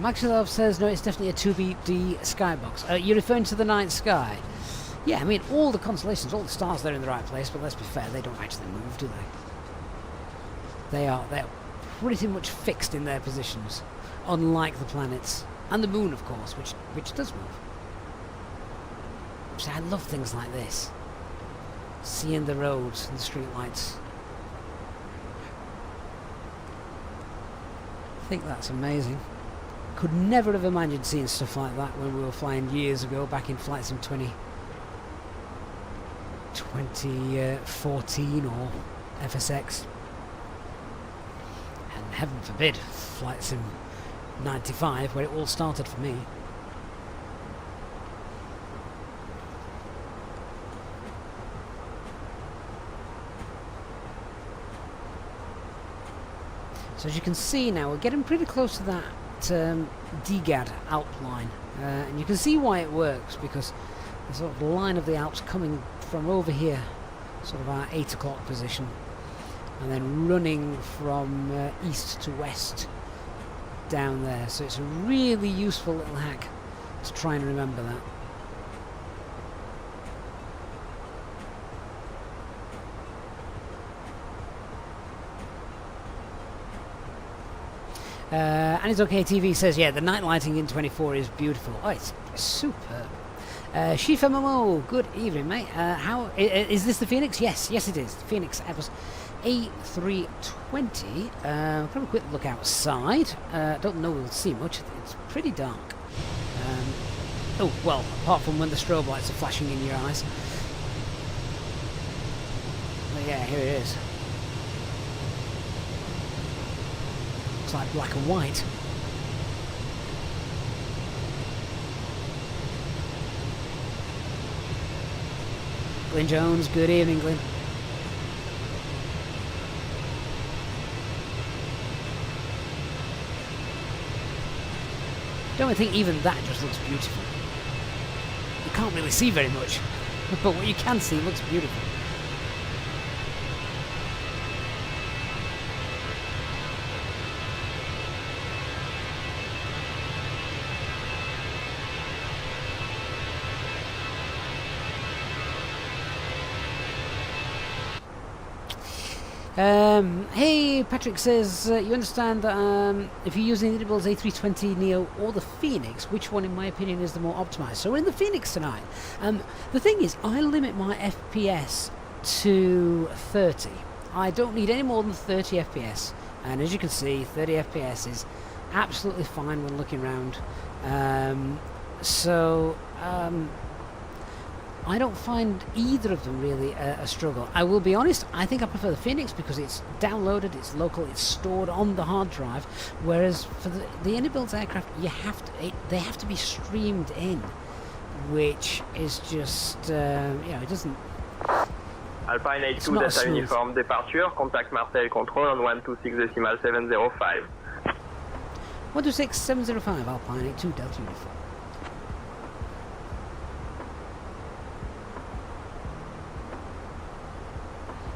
Maxilov says, no, it's definitely a 2BD skybox. You're referring to the night sky? Yeah, I mean, all the constellations, all the stars, they're in the right place, but let's be fair, they don't actually move, do they? They're pretty much fixed in their positions, unlike the planets. And the moon, of course, which does move. So I love things like this. Seeing the roads and the street lights. I think that's amazing. Could never have imagined seeing stuff like that when we were flying years ago, back in Flight Sim 2014 or FSX. And heaven forbid, Flight Sim 95, where it all started for me. So as you can see now, we're getting pretty close to that DGAD Alpline, and you can see why it works, because the sort of line of the Alps coming from over here, sort of our 8 o'clock position, and then running from east to west down there. So it's a really useful little hack to try and remember that. And it's okay. TV says, yeah, the night lighting in 24 is beautiful. Oh, it's superb. Shifa Momo, good evening, mate. How is this the Fenix? Yes, it is. The Fenix A320. Have a quick look outside. Don't know we'll see much. It's pretty dark. Oh, well, apart from when the strobe lights are flashing in your eyes. But yeah, here it is. Looks like black and white. Glyn Jones, good evening, Glyn. Don't think even that just looks beautiful. You can't really see very much, but what you can see looks beautiful. Hey, Patrick says, you understand that if you're using the Naples A320 Neo or the Fenix, which one in my opinion is the more optimised? So we're in the Fenix tonight. The thing is, I limit my FPS to 30. I don't need any more than 30 FPS, and as you can see, 30 FPS is absolutely fine when looking around. I don't find either of them really a struggle. I will be honest, I think I prefer the Fenix because it's downloaded, it's local, it's stored on the hard drive, whereas for the Inabuilt aircraft, they have to be streamed in, which is just, it doesn't... Alpine 82 Delta Uniform departure, contact Marseille Control on 126.705. 126.705, Alpine 82 Delta Uniform.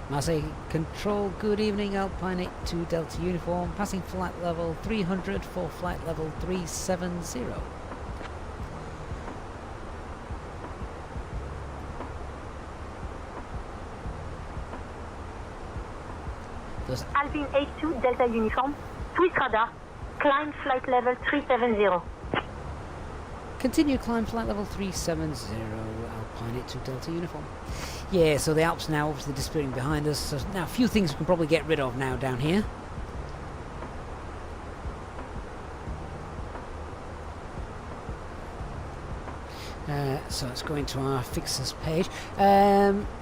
Marseille Control, good evening, Alpine 82 Delta Uniform, passing flight level 300 for flight level 370. Alpine 82 Delta Uniform, Swiss radar, climb flight level 370. Continue climb flight level 370, Alpine 82 Delta Uniform. Yeah, so the Alps now obviously disappearing behind us. So now a few things we can probably get rid of now down here. So let's go into our fixers page.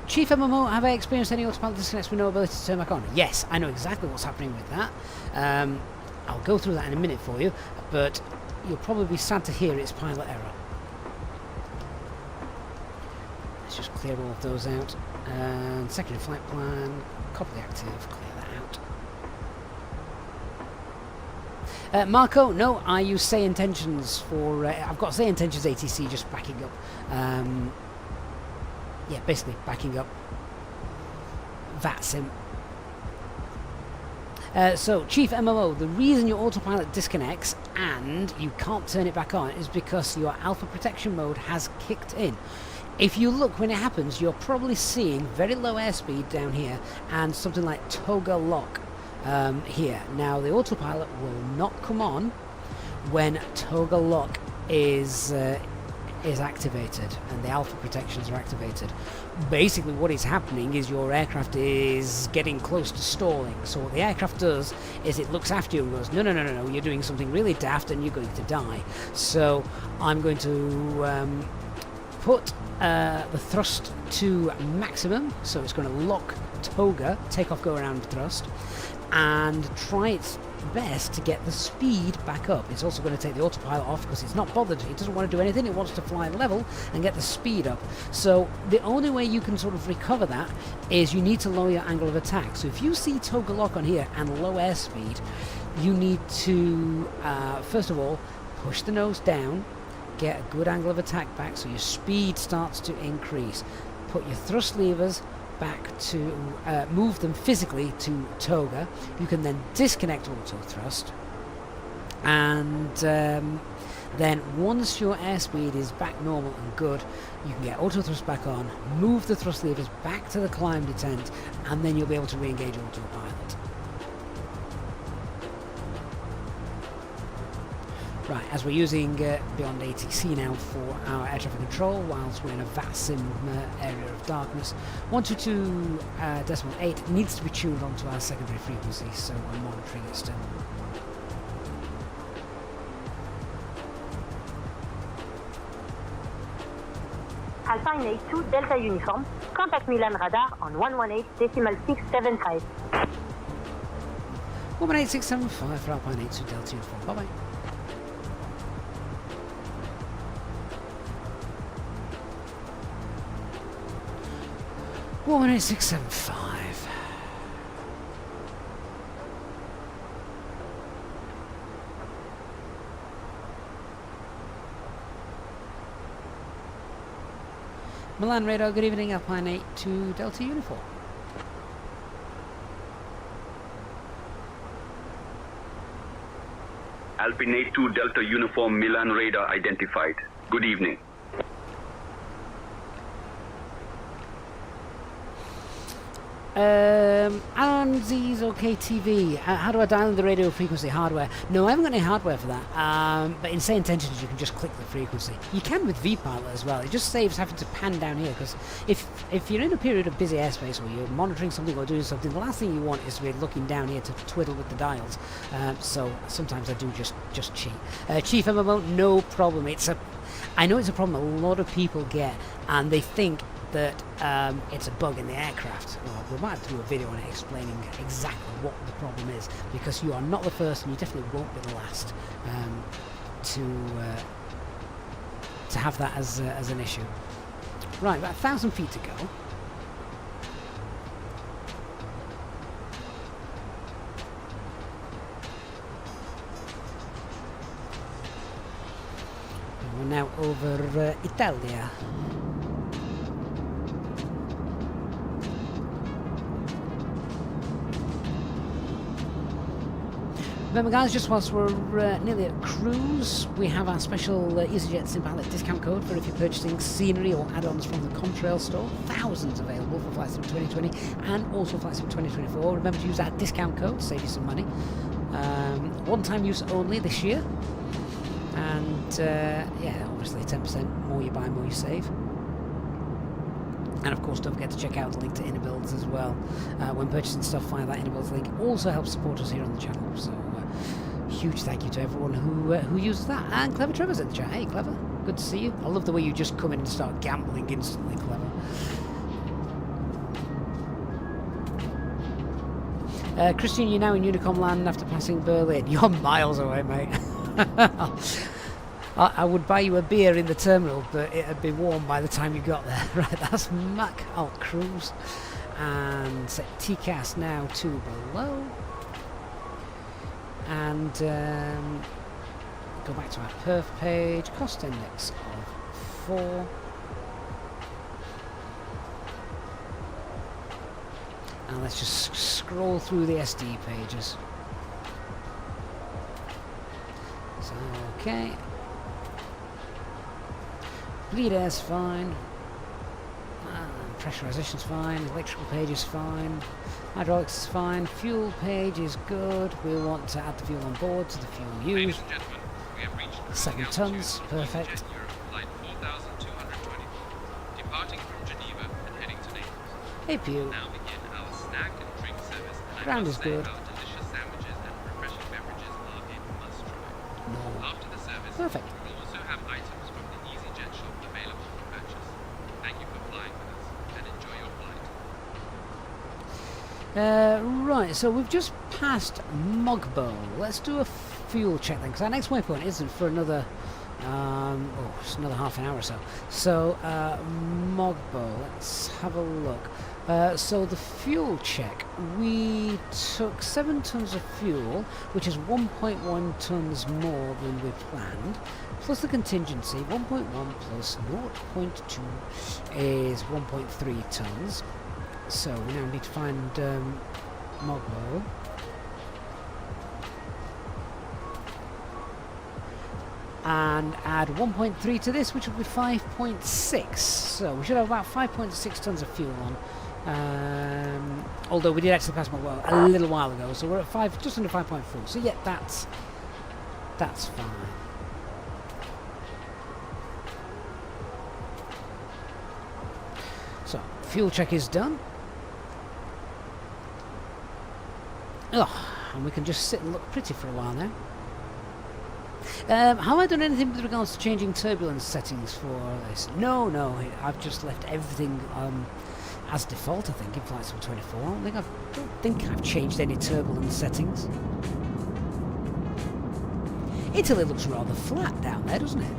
Chief MMO, have I experienced any autopilot disconnects with no ability to turn back on? Yes, I know exactly what's happening with that. I'll go through that in a minute for you, but you'll probably be sad to hear it's pilot error. Let's just clear all of those out. And secondary flight plan, copy the active, clear that out. Marco, no, I use say intentions for, I've got say intentions ATC just backing up. Yeah, basically backing up VATSIM. So, Chief MMO, the reason your autopilot disconnects and you can't turn it back on is because your alpha protection mode has kicked in. If you look when it happens, you're probably seeing very low airspeed down here and something like toga lock here. Now, the autopilot will not come on when toga lock is activated and the alpha protections are activated. Basically what is happening is your aircraft is getting close to stalling, so what the aircraft does is it looks after you and goes, no, you're doing something really daft and you're going to die. So I'm going to put the thrust to maximum, so it's going to lock toga, takeoff go around thrust, and try its best to get the speed back up. It's also going to take the autopilot off because it's not bothered. It doesn't want to do anything. It wants to fly level and get the speed up. So the only way you can sort of recover that is you need to lower your angle of attack. So if you see toga lock on here and low airspeed, you need to first of all push the nose down, get a good angle of attack back so your speed starts to increase. Put your thrust levers back to move them physically to toga. You can then disconnect auto thrust, and then once your airspeed is back normal and good, you can get auto thrust back on, move the thrust levers back to the climb detent, and then you'll be able to re-engage autopilot. Right, as we're using Beyond ATC now for our air traffic control, whilst we're in a VATSIM area of darkness, 122.8 needs to be tuned onto our secondary frequency, so we're monitoring it still. Alpine A2 Delta Uniform, contact Milan radar on 118.675. 118.675 for Alpine A2 Delta Uniform. Bye bye. Woman 8675. Milan radar, good evening, Alpine 82 Delta Uniform. Alpine 82 Delta Uniform, Milan radar identified. Good evening. Addons OK TV. How do I dial in the radio frequency hardware? No, I haven't got any hardware for that. But in Say Intentions, you can just click the frequency. You can with VPilot as well. It just saves having to pan down here, because if you're in a period of busy airspace or you're monitoring something or doing something, the last thing you want is to be looking down here to twiddle with the dials. So sometimes I do just cheat. Chief MMO, no problem. I know it's a problem a lot of people get, and they think that it's a bug in the aircraft. Well, we might have to do a video on it explaining exactly what the problem is, because you are not the first and you definitely won't be the last to have that as an issue. Right, about 1,000 feet to go. And we're now over Italia. Remember guys, just whilst we're nearly at cruise, we have our special Easyjet Symbolic discount code for if you're purchasing scenery or add-ons from the Contrail store. Thousands available for Flight Sim 2020 and also Flight Sim 2024. Remember to use that discount code to save you some money. One-time use only this year. And yeah, obviously 10% more you buy, more you save. And of course, don't forget to check out the link to Inner Builds as well. When purchasing stuff via that Inner Builds link, also helps support us here on the channel. So, huge thank you to everyone who uses that. And Clever Trevor's in the chat. Hey, Clever, good to see you. I love the way you just come in and start gambling instantly, Clever. Christian, you're now in Unicom land after passing Berlin. You're miles away, mate. I would buy you a beer in the terminal, but it'd be warm by the time you got there. Right, that's Mac Alt Cruise. And set TCAS now to below. And go back to our perf page. Cost index of 4. And let's just scroll through the SD pages. So, okay. Bleed air's fine. Pressurization's fine. Electrical page is fine. Hydraulics is fine. Fuel page is good. We want to add the fuel on board to the fuel used. 7 tons. Perfect. Easyjet Europe flight 4220, departing from Geneva and heading to Naples. Hey, Pew. Now begin our snack and drink service. And Ground is good. Our delicious sandwiches and refreshing beverages are a must try. No. After the service, Perfect. we will also have items from the Easyjet shop available for purchase. Thank you for flying with us and enjoy your flight. Right, so we've just passed Mogbo. Let's do a fuel check then, because our next waypoint isn't for another it's another half an hour or so. So Mogbo, let's have a look. So the fuel check, we took 7 tons of fuel, which is 1.1 tons more than we planned, plus the contingency. 1.1 plus 0.2 is 1.3 tons. So we now need to find Mogbo. And add 1.3 to this, which will be 5.6. So we should have about 5.6 tons of fuel on. Although we did actually pass Mogbo a little while ago, so we're at just under 5.4. So yeah, that's fine. fuel check is done. Oh, and we can just sit and look pretty for a while now. Have I done anything with regards to changing turbulence settings for this? No, I've just left everything as default, I think, in Flight Sim 24. I don't think I've changed any turbulence settings. Italy looks rather flat down there, doesn't it?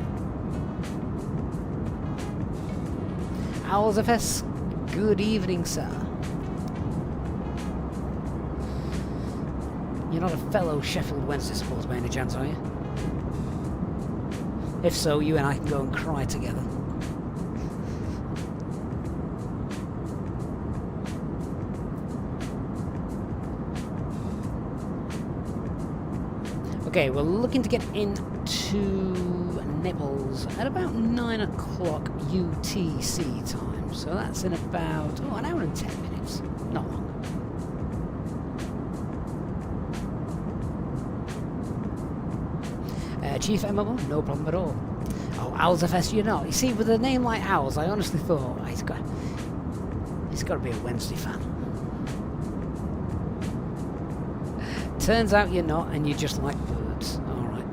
Owls FS, good evening, sir. You're not a fellow Sheffield Wednesday supporter by any chance, are you? If so, you and I can go and cry together. Okay, we're looking to get into Naples at about 9 o'clock UTC time. So that's in about, an hour and 10 minutes. Not long. Chief Emma, no problem at all. Oh, Owls FS, you're not. You see, with a name like Owls, I honestly thought, he's got to be a Wednesday fan. Turns out you're not, and you just like birds. Alright.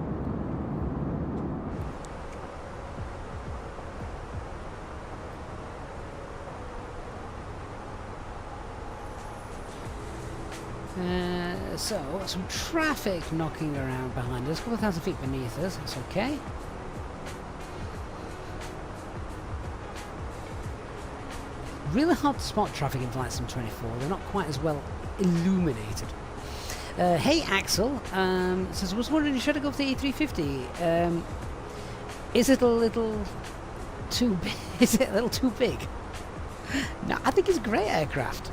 So, some traffic knocking around behind us, a couple of thousand feet beneath us, that's okay. Really hard to spot traffic in Flight Sim 24, they're not quite as well illuminated. Hey Axel, says, I was wondering, should I go for the A350? Is it a little too big? Is it a little too big? No, I think it's a great aircraft.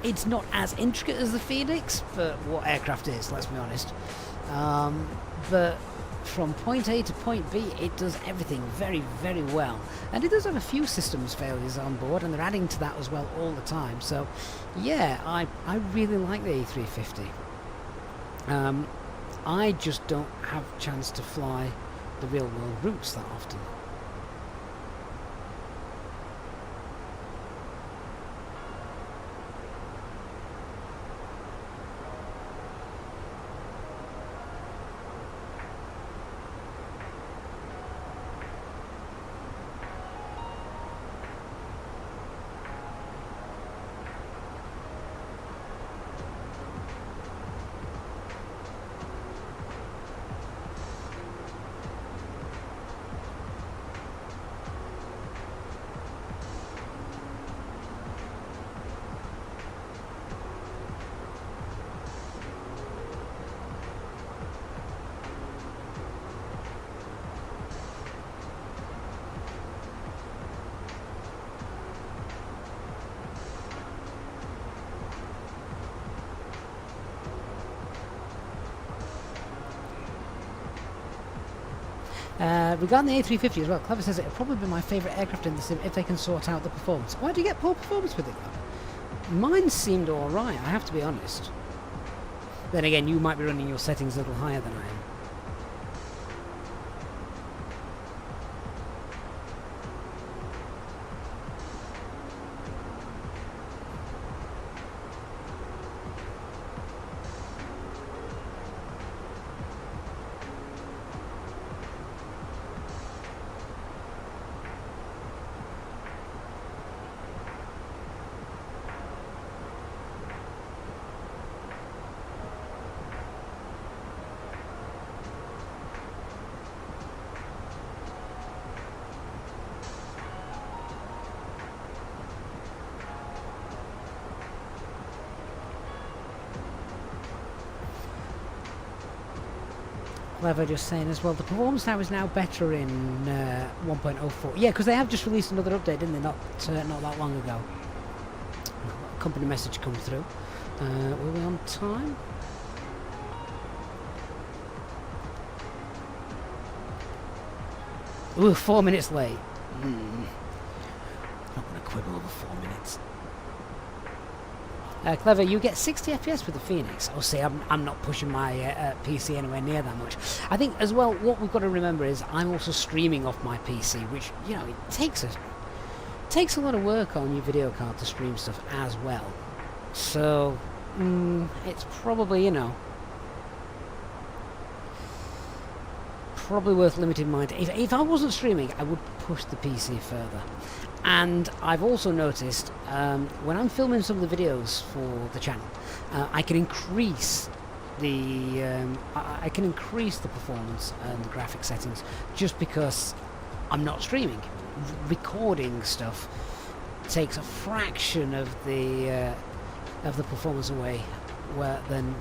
It's not as intricate as the Phoenix, but what aircraft is, let's be honest. But from point A to point B, it does everything very, very well. And it does have a few systems failures on board, and they're adding to that as well all the time. So, yeah, I really like the A350. I just don't have a chance to fly the real-world routes that often. Regarding the A350 as well, Clever says it'll probably be my favourite aircraft in the sim if they can sort out the performance. Why do you get poor performance with it though? Mine seemed alright, I have to be honest. Then again, you might be running your settings a little higher than I am. Clever just saying as well, the performance now is better in 1.04. Yeah, because they have just released another update, didn't they? Not that long ago. A company message come through. Were we on time? Ooh, 4 minutes late. Not going to quibble over 4 minutes. Clever, you get 60 FPS with the Phoenix. Oh, see, I'm not pushing my PC anywhere near that much. I think, as well, what we've got to remember is I'm also streaming off my PC, which, you know, it takes takes a lot of work on your video card to stream stuff as well. So it's probably, you know, probably worth limiting my... If I wasn't streaming, I would push the PC further. And I've also noticed when I'm filming some of the videos for the channel, I can increase the performance and the graphic settings just because I'm not streaming. Recording stuff takes a fraction of the performance away than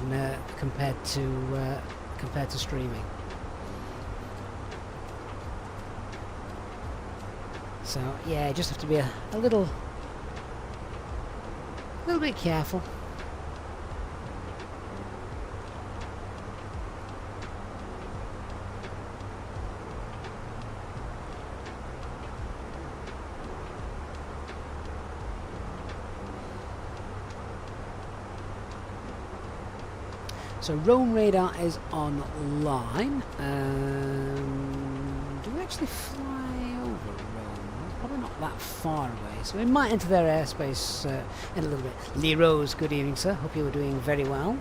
compared to streaming. So yeah, just have to be a little bit careful. So Rome radar is online. Do we actually fly over Rome? Probably not that far away, so we might enter their airspace in a little bit. Lee Rose, good evening, sir. Hope you were doing very well.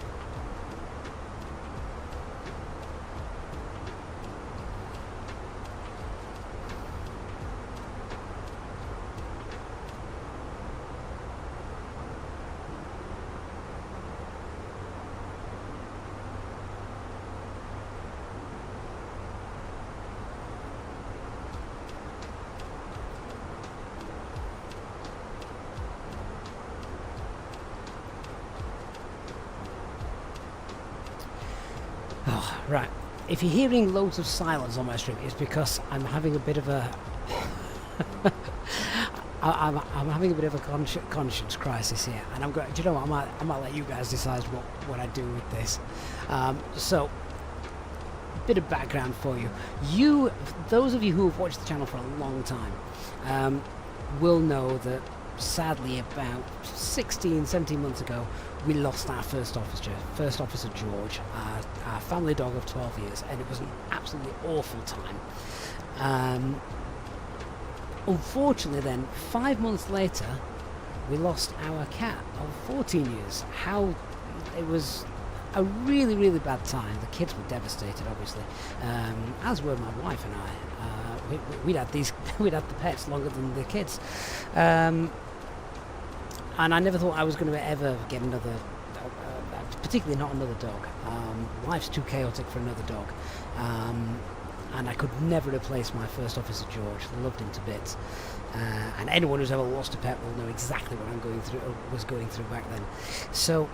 Right, if you're hearing loads of silence on my stream, it's because I'm having a bit of a I'm having a bit of a conscience crisis here, and I'm going. Do you know what? I might let you guys decide what I do with this. So, bit of background for you. Those of you who have watched the channel for a long time, will know that sadly about 16, 17 months ago, we lost our first officer George, our family dog of 12 years, and it was an absolutely awful time. Unfortunately then, 5 months later, we lost our cat of 14 years. It was a really, really bad time. The kids were devastated, obviously, as were my wife and I. We'd had the pets longer than the kids. And I never thought I was going to ever get another, particularly not another dog. Life's too chaotic for another dog. And I could never replace my first officer George. Loved him to bits. And anyone who's ever lost a pet will know exactly what was going through back then. So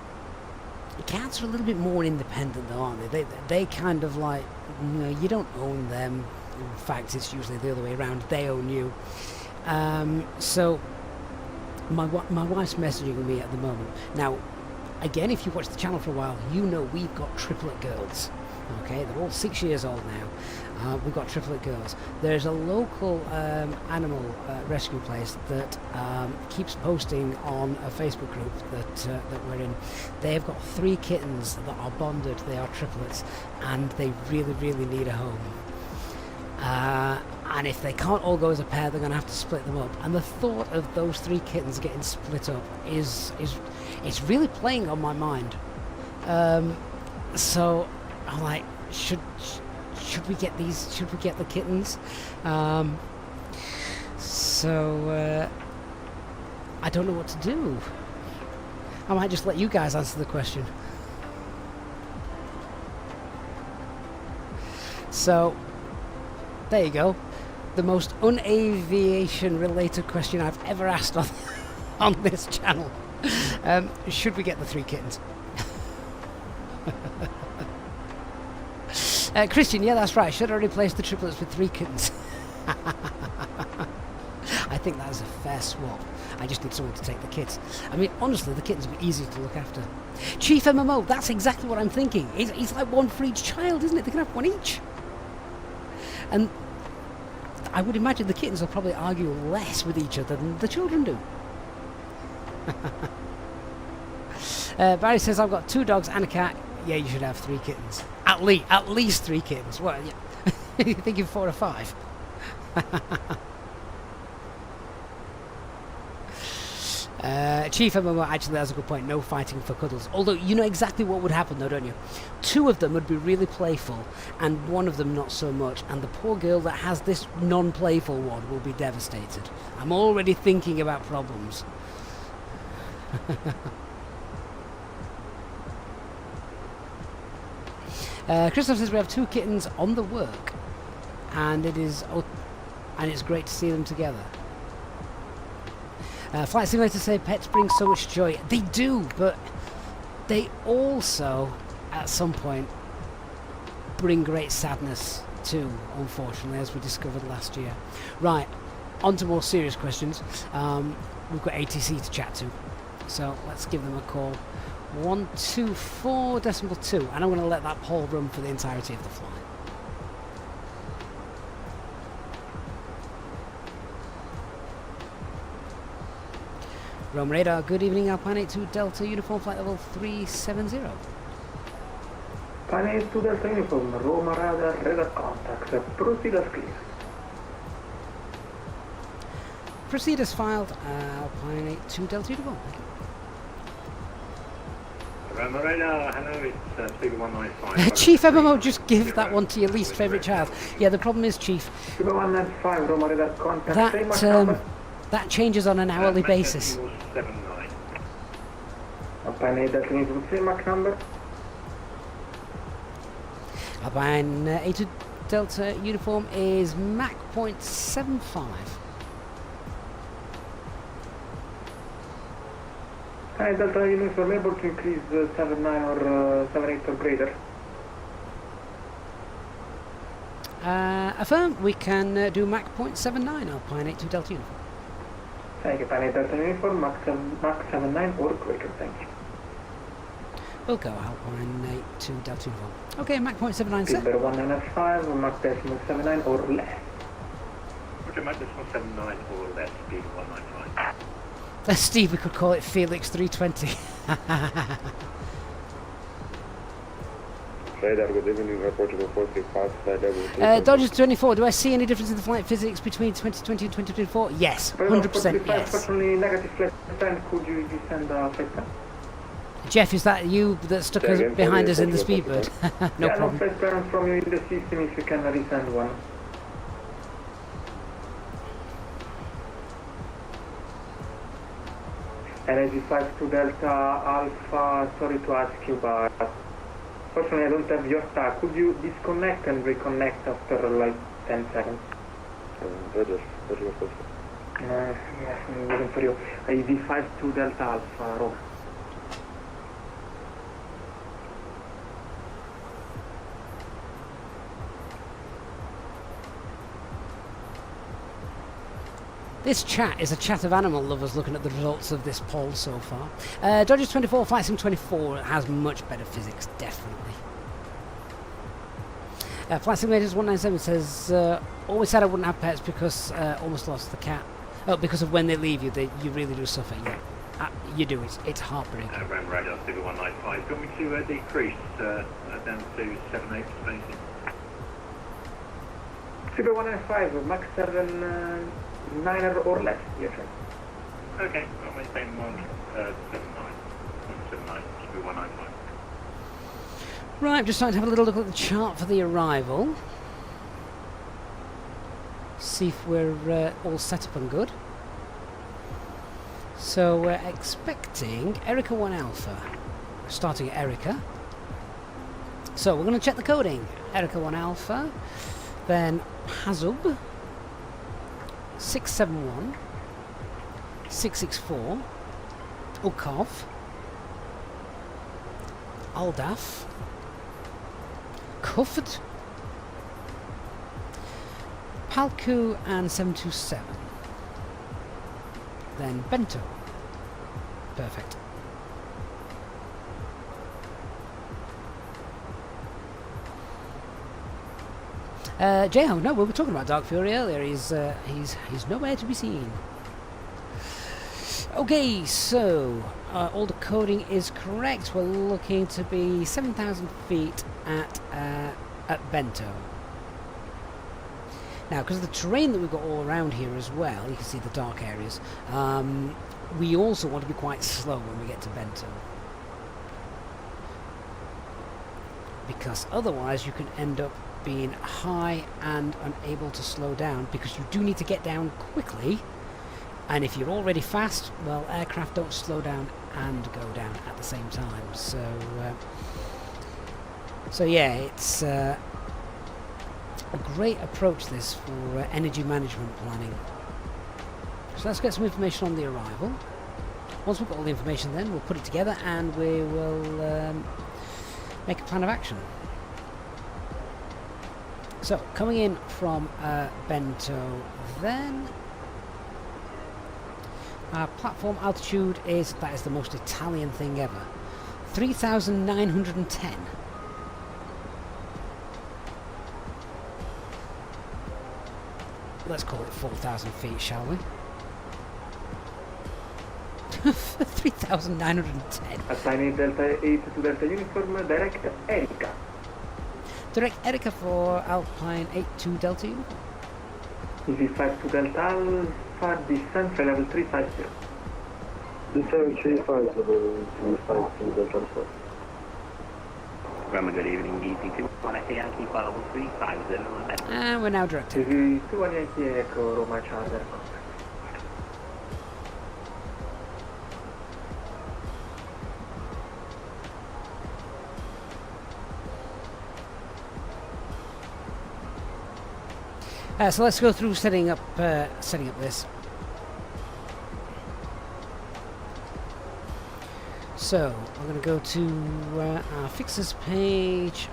cats are a little bit more independent though, aren't they? They kind of like, you know, you don't own them. In fact, it's usually the other way around. They own you. So my wife's messaging me at the moment. Now, again, if you've watched the channel for a while, you know we've got triplet girls. Okay, they're all 6 years old now. We've got triplet girls. There's a local animal rescue place that keeps posting on a Facebook group that we're in. They've got 3 kittens that are bonded. They are triplets, and they really, really need a home. And if they can't all go as a pair, they're going to have to split them up. And the thought of those 3 kittens getting split up is really playing on my mind. So I'm like, should we get these? Should we get the kittens? So I don't know what to do. I might just let you guys answer the question. So there you go. The most unaviation related question I've ever asked on this channel. Should we get the 3 kittens? Christian, yeah, that's right. Should I replace the triplets with 3 kittens? I think that is a fair swap. I just need someone to take the kids. I mean, honestly, the kittens would be easy to look after. Chief MMO, that's exactly what I'm thinking. It's like one for each child, isn't it? They can have one each. And I would imagine the kittens will probably argue less with each other than the children do. Barry says, I've got 2 dogs and a cat. Yeah, you should have 3 kittens. At least 3 kittens. Well, yeah. You're thinking 4 or 5. Chief MMO, actually, that's a good point. No fighting for cuddles. Although, you know exactly what would happen, though, don't you? 2 of them would be really playful, and 1 of them not so much. And the poor girl that has this non-playful one will be devastated. I'm already thinking about problems. Christoph says we have 2 kittens on the work, and it's great to see them together. Flight Simulator say pets bring so much joy. They do, but they also, at some point, bring great sadness too, unfortunately, as we discovered last year. Right, on to more serious questions. We've got ATC to chat to, so let's give them a call. 124.2, and I'm going to let that poll run for the entirety of the flight. Rome radar, good evening, Alpine 82 Delta Uniform flight level 370. Alpine 82 Delta Uniform, Roma radar contact, proceed as clear. Proceed as filed, Alpine 82 Delta Uniform. Roma radar, hello, it's Speaker 195. Chief MMO, just give that one to your least favourite child. Yeah, the problem is, Chief, Speaker 195, Roma radar contact, that changes on an hourly basis. 79. Alpine 8 Delta Uniform, same Mach number. Alpine 82 Delta Uniform is Mach 0.75. Alpine Delta Uniform able to increase 79 or 78 or greater. Affirm, we can do Mach 0.79, Alpine 82 Delta Uniform. Thank you, Alpine Delta Uniform, Mach 79 or greater, thank you. We'll go Alpine 82 Delta Uniform. Okay, Mach 0.79 set. Speedbird 195, Mach 0.79 or less. Okay, Mach 0.79 or less, Speed 195. Steve, we could call it Felix 320. Radar, good evening, Portugal 435, flight level Dodgers 24, do I see any difference in the flight physics between 2020 and 2024? Yes, 100% yes. Fortunately, negative flight time, could you descend the flight plan? Jeff, is that you that stuck us behind us in the Speedbird? No problem. No flight plan from you in the system if you can resend one. Energy 52 Delta Alpha, sorry to ask you, but fortunately I don't have your tag. Could you disconnect and reconnect after like 10 seconds? Roger. Yes, I'm waiting for you. EV 52 Delta Alpha, Rome. This chat is a chat of animal lovers looking at the results of this poll so far. Dodgers 24, Flight Sim 24 has much better physics, definitely. Flight Simulators 197 says, always said I wouldn't have pets because almost lost the cat. Oh, because of when they leave you, you really do suffer, yeah. You do, it's heartbreaking. Ram radar, Speaker 195, do you want me to decrease down to 78 spacing? Speaker 195, Mach 7... 9 or less, yes sir. Okay, I'll maintain 179, should be 195. Right, I'm just trying to have a little look at the chart for the arrival. See if we're all set up and good. So we're expecting Erica 1 Alpha, starting at Erica. So we're going to check the coding. Erica 1 Alpha, then Hazub 671 664 Ukov Aldaf Kufd Palku and 727, then Bento. Perfect. J-Ho, no, we were talking about Dark Fury earlier. He's nowhere to be seen. Okay, so all the coding is correct. We're looking to be 7,000 feet at Bento. Now, because of the terrain that we've got all around here as well, you can see the dark areas. we also want to be quite slow when we get to Bento, because otherwise you can end up being high and unable to slow down, because you do need to get down quickly, and if you're already fast, well, aircraft don't slow down and go down at the same time. So yeah, it's a great approach, this, for energy management planning. So let's get some information on the arrival. Once we've got all the information, then we'll put it together and we will make a plan of action. So, coming in from Bento, then our platform altitude is, that is the most Italian thing ever, 3,910. Let's call it 4,000 feet, shall we? 3,910. Assigning Delta 8 to Delta Uniform, direct Erica. Direct Erica for Alpine 82 Delta Uniform. EV5 to Delta Alpha, descent for level 350. Descent 350 to Delta Alpha. Grammar, good evening, ET2. Yankee level 350. And we're now direct Erica. EV2 Yankee Echo, Roma Charter. So let's go through setting up this. So I'm going to go to our fixes page.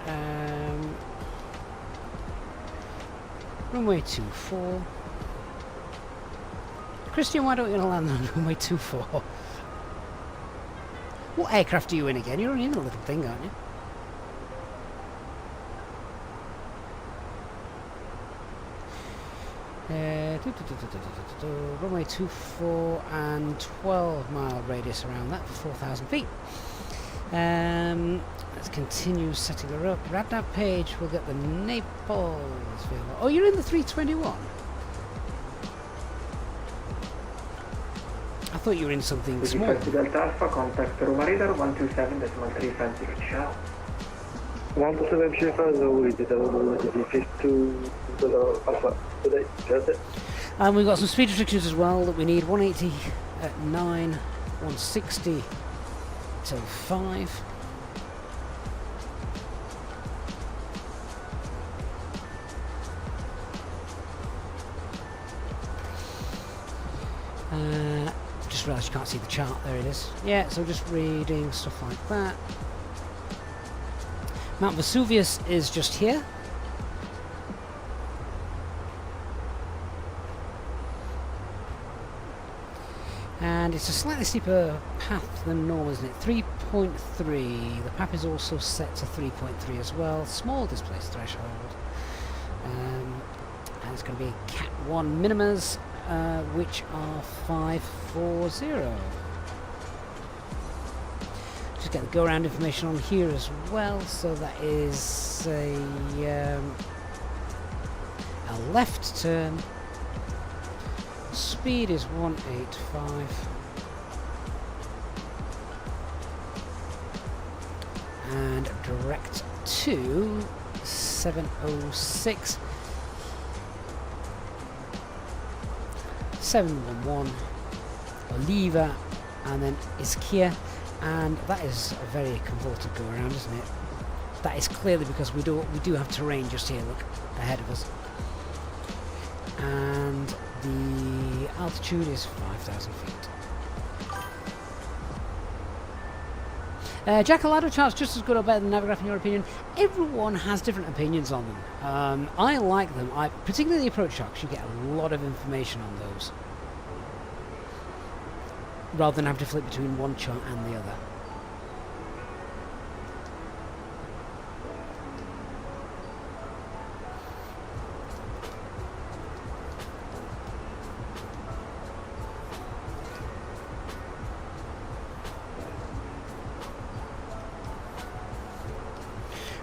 Runway 24. Christian, why don't you land on runway 24? What aircraft are you in again? You're only in a little thing, aren't you? Runway 24 and 12-mile radius around that for 4,000 feet. Let's continue setting her up. Radar page, we'll get the Naples view. Oh, you're in the 321? I thought you were in something small. Delta Alpha, contact Roma Radar 127.350, ciao. 127.350, we did to Alpha today, just it. And we've got some speed restrictions as well that we need. 180 at 9, 160 till 5. Just realised you can't see the chart. There it is. Yeah, so just reading stuff like that. Mount Vesuvius is just here. And it's a slightly steeper path than normal, isn't it? 3.3. The path is also set to 3.3 as well. Small displace threshold. And it's going to be Cat 1 minimas, which are 540. Just get the go-around information on here as well. So that is a left turn. Speed is 185. And direct to 706. 711. Oliva. And then Ischia. And that is a very convoluted go around, isn't it? That is clearly because we do have terrain just here, look, ahead of us. And the altitude is 5,000 feet. Jackalodo chart's just as good or better than Navigraph in your opinion. Everyone has different opinions on them. I like them. Particularly the approach charts, you get a lot of information on those, rather than have to flip between one chart and the other.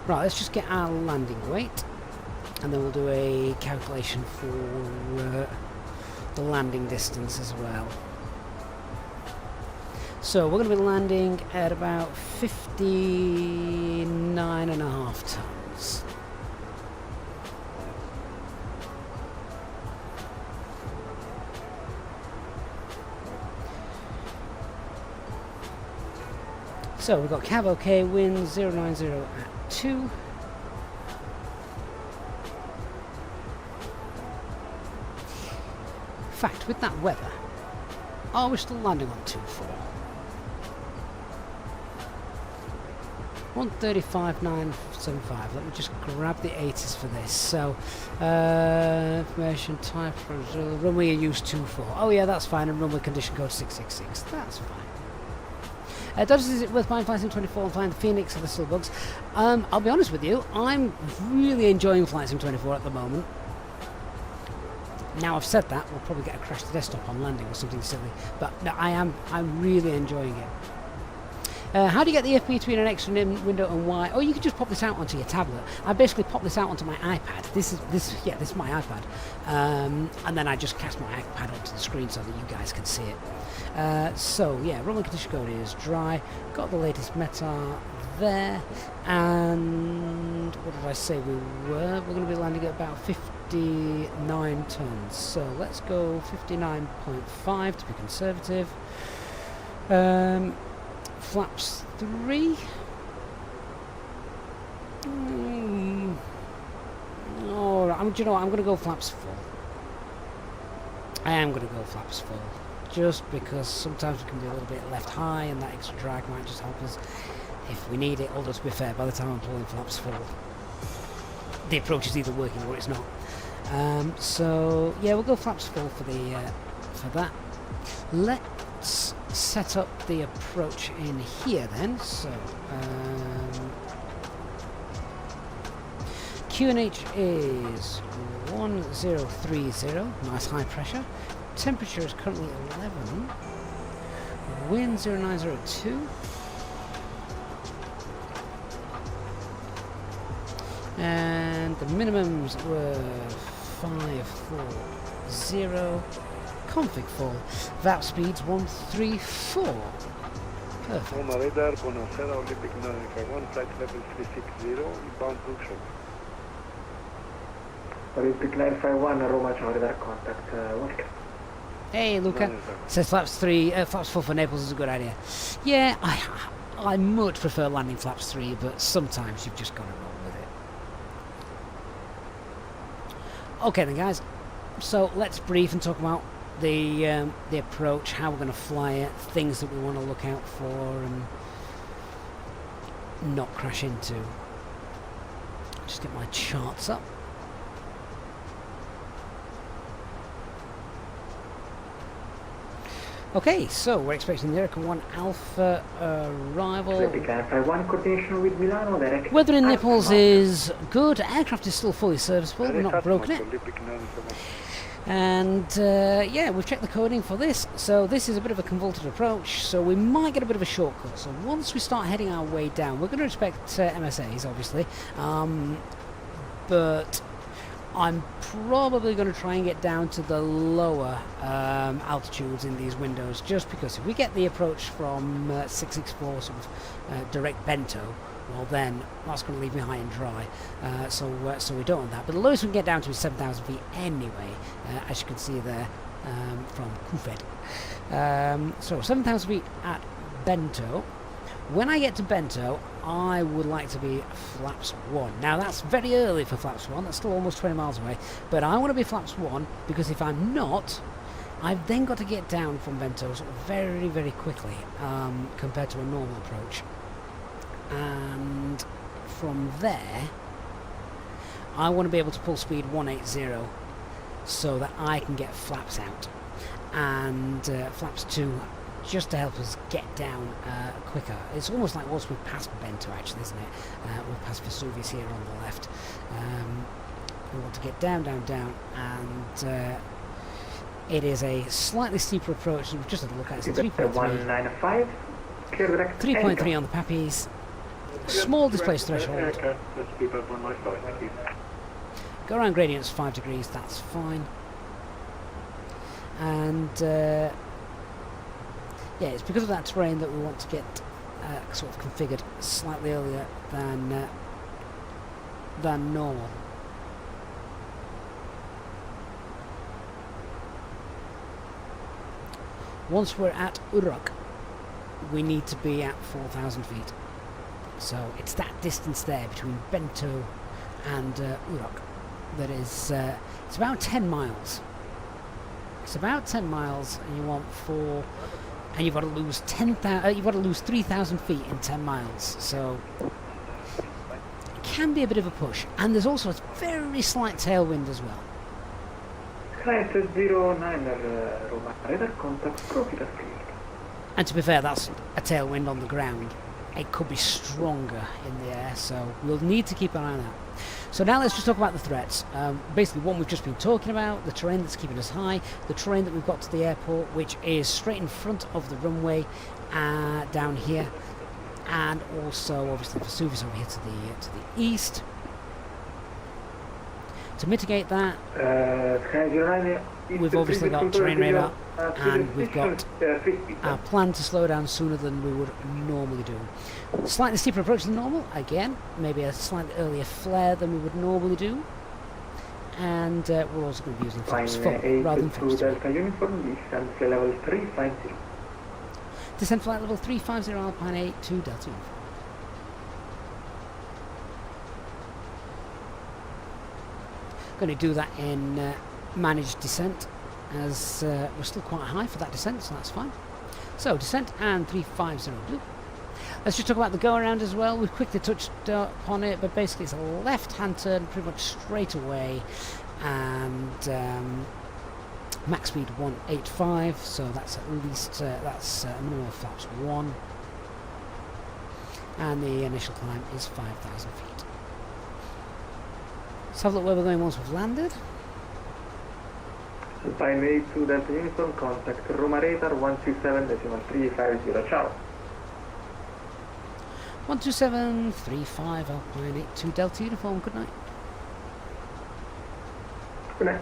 Right, let's just get our landing weight, and then we'll do a calculation for the landing distance as well. So we're going to be landing at about 59.5 tons. So we've got cab OK, wind 090 at 2. In fact, with that weather, are we still landing on 2-4? 135.975. Let me just grab the 80s for this. So, information type, runway use 24. Oh yeah, that's fine, and runway condition code 666. That's fine. Dodgers, is it worth buying Flight Sim 24 and flying the Phoenix or the still bugs? I'll be honest with you, I'm really enjoying Flight Sim 24 at the moment. Now I've said that, we'll probably get a crash to desktop on landing or something silly, but no, I'm really enjoying it. How do you get the FP between an X window and Y? Oh, you can just pop this out onto your tablet. I basically pop this out onto my iPad. This is my iPad, and then I just cast my iPad onto the screen so that you guys can see it. So yeah, runway condition code is dry. Got the latest METAR there, and what did I say we were? We're going to be landing at about 59 tons. So let's go 59.5 to be conservative. Flaps 3. Oh, do you know what? I'm going to go flaps full. I am going to go flaps full. Just because sometimes we can be a little bit left high and that extra drag might just help us if we need it. Although to be fair, by the time I'm pulling flaps full, the approach is either working or it's not. So yeah, we'll go flaps full for the for that. Let's set up the approach in here then. So QNH is 1030, nice high pressure. Temperature is currently 11. Wind 0902. And the minimums were 540. Config full. VAP speeds 134. Perfect. On radar, Bonacera, Olympic 951, flight level 360, inbound Brookshire. Olympic 951, Roma, radar contact, welcome. Hey Luca, says flaps 4 for Naples is a good idea. Yeah, I much prefer landing flaps 3, but sometimes you've just got to roll with it. Okay then guys, so let's brief and talk about the approach, how we're going to fly it, things that we want to look out for and not crash into. Just get my charts up. Okay, so we're expecting the Erica 1 Alpha arrival. One coordination with Milano, direct. Weather in Naples is good. Aircraft is still fully serviceable. We're not broken it. And yeah, we've checked the coding for this. So this is a bit of a convoluted approach. So we might get a bit of a shortcut. So once we start heading our way down, we're going to expect MSAs, obviously. But I'm probably going to try and get down to the lower altitudes in these windows, just because if we get the approach from 664 sort of direct bento, well then that's going to leave me high and dry, so we don't want that. But the lowest we can get down to is 7,000 feet anyway, as you can see there from Kufed. So 7,000 feet at bento. When I get to bento, I would like to be flaps 1. Now that's very early for flaps 1, that's still almost 20 miles away, but I want to be flaps 1 because if I'm not, I've then got to get down from bento sort of very, very quickly compared to a normal approach. And from there, I want to be able to pull speed 180 so that I can get flaps out. And flaps 2 just to help us get down quicker. It's almost like once we've passed Bento, actually, isn't it? We've passed Vesuvius here on the left. We want to get down, down, down, and it is a slightly steeper approach. We've just had a look at it. It's 3.3. 3.3 on the Pappies. Small displaced threshold. Go around gradients 5 degrees, that's fine. And yeah, Yeah, it's because of that terrain that we want to get sort of configured slightly earlier than normal. Once we're at Uruk, we need to be at 4,000 feet. So it's that distance there between Bento and Uruk that is, it's about 10 miles. It's about 10 miles, and you want and you've got to lose 10,000. You've got to lose 3,000 feet in 10 miles. So it can be a bit of a push, and there's also a very slight tailwind as well. Flight 09 Roma, radar contact Profiter field. And to be fair, that's a tailwind on the ground. It could be stronger in the air, so we'll need to keep an eye on that. So now let's just talk about the threats. Basically, one we've just been talking about, the terrain that's keeping us high, the terrain that we've got to the airport, which is straight in front of the runway down here, and also obviously Vesuvius over here to the east. To mitigate that, we've obviously got terrain radar, and we've got our plan to slow down sooner than we would normally do. Slightly steeper approach than normal, again, maybe a slightly earlier flare than we would normally do, and we're also going to be using flaps 4 rather than flaps 3. Descent level 350. Descent flight level 350 Alpine 82 Delta Uniform. Going to do that in managed descent, as we're still quite high for that descent, so that's fine. So descent and 350 blue. Let's just talk about the go around as well. We've quickly touched upon it, but basically it's a left hand turn pretty much straight away, and max speed 185, so that's at least that's a minimum of flaps 1, and the initial climb is 5,000 feet. Let's have a look where we're going once we've landed. Alpine 82 Delta Uniform, contact Roma radar 127.350. Ciao. 12735 Alpine 82 Delta Uniform, good night. Good night.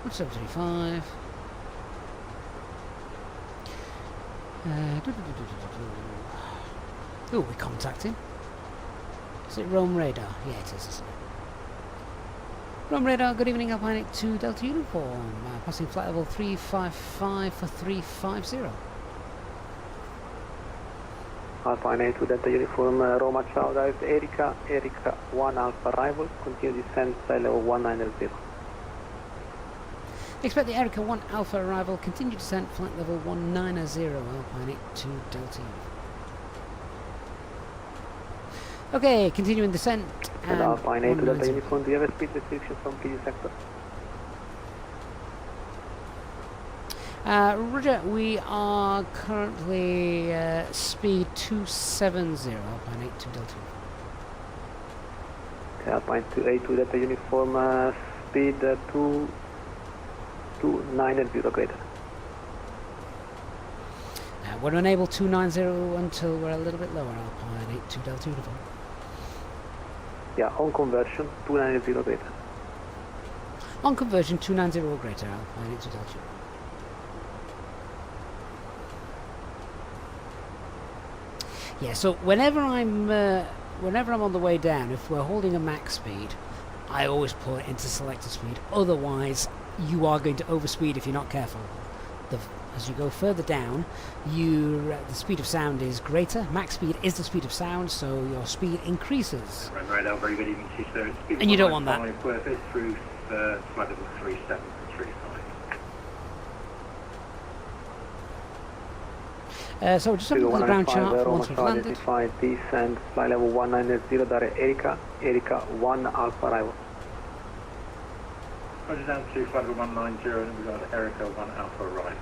What's 735? Oh, we're contacting. Is it Rome Radar? Yeah, it is, isn't it? Rome Radar, good evening, Alpine 82 Delta Uniform. Passing flight level 355 for 350. Alpine 82 Delta Uniform, Roma, ciao, that is Erika 1 Alpha arrival, continue descent, flight level 190. Expect the Erika 1 Alpha arrival, continue descent, flight level 190, Alpine 82 Delta Uniform. Okay, continuing descent, and Alpine 82 Delta Uniform, do you have a speed restriction from previous sector? Roger, we are currently speed 270, Alpine 82 Delta Uniform. Okay, Alpine 82 Delta Uniform, speed 290 greater. We're unable 290 until we're a little bit lower, Alpine 82 Delta Uniform. Yeah, on conversion 290 greater. On conversion 290 or greater, Alpine 82 Delta Uniform. Yeah, so whenever I'm on the way down, if we're holding a max speed, I always put it into selector speed. Otherwise, you are going to overspeed if you're not careful. As you go further down, the speed of sound is greater. Max speed is the speed of sound, so your speed increases. Radar, very good evening to you, sir. And you don't want that. Through flight level 3735. So we're just looking at the ground chart once we've landed. Descent, flight level 190, Dare Erika 1 Alpha arrival. Roger, down to flight level 190, and we've got Erika 1 Alpha arrival.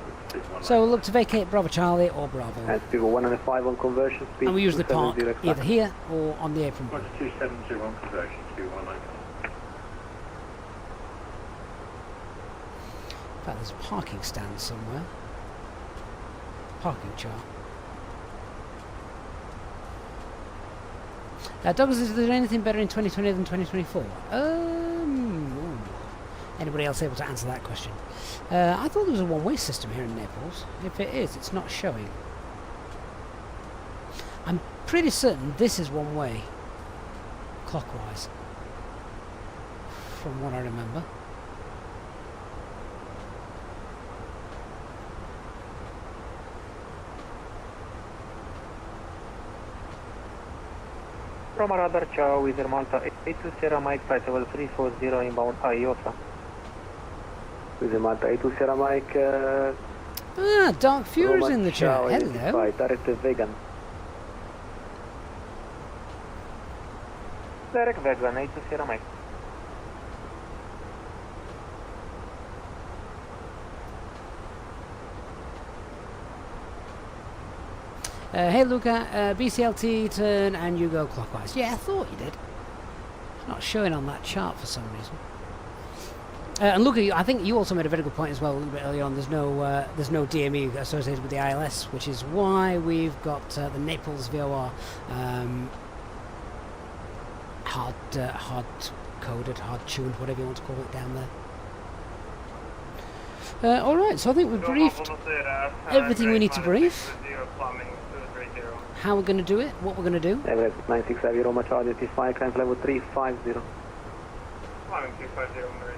So we'll look to vacate Bravo Charlie or Bravo. And speed 105 on conversion, speed and we usually park either here or on the apron. Roger, 270 on conversion, 2190. In fact, there's a parking stand somewhere. Parking chart. Douglas, is there anything better in 2020 than 2024? Anybody else able to answer that question? I thought there was a one-way system here in Naples. If it is, it's not showing. I'm pretty certain this is one way, clockwise, from what I remember. Roma radar, ciao, Wizard Malta 82 Sierra Mike, flight level 340 inbound IOSA. Wizard Malta 82 Sierra Mike. Dark Fury's in the chat. Hello. Direct vegan. Direct vegan, 82 Sierra Mike. Hey Luca, BCLT turn and you go clockwise. Yeah, I thought you did. It's not showing on that chart for some reason. And Luca, I think you also made a very good point as well a little bit earlier on. There's no DME associated with the ILS, which is why we've got the Naples VOR hard coded, hard tuned, whatever you want to call it down there. Alright, so I think we've briefed everything we need to brief. How we're going to do it, what we're going to do. Everett 960 Roma charge, identify, climb level 350. Climbing 250, Marine.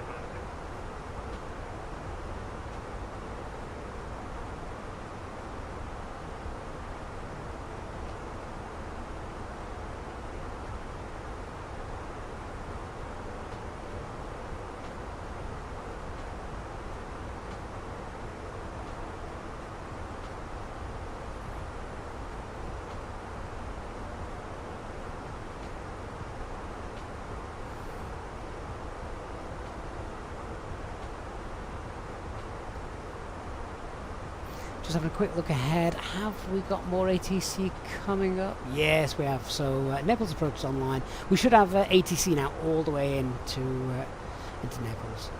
Just having a quick look ahead. Have we got more ATC coming up? Yes, we have. So Naples approach is online. We should have ATC now all the way into Naples,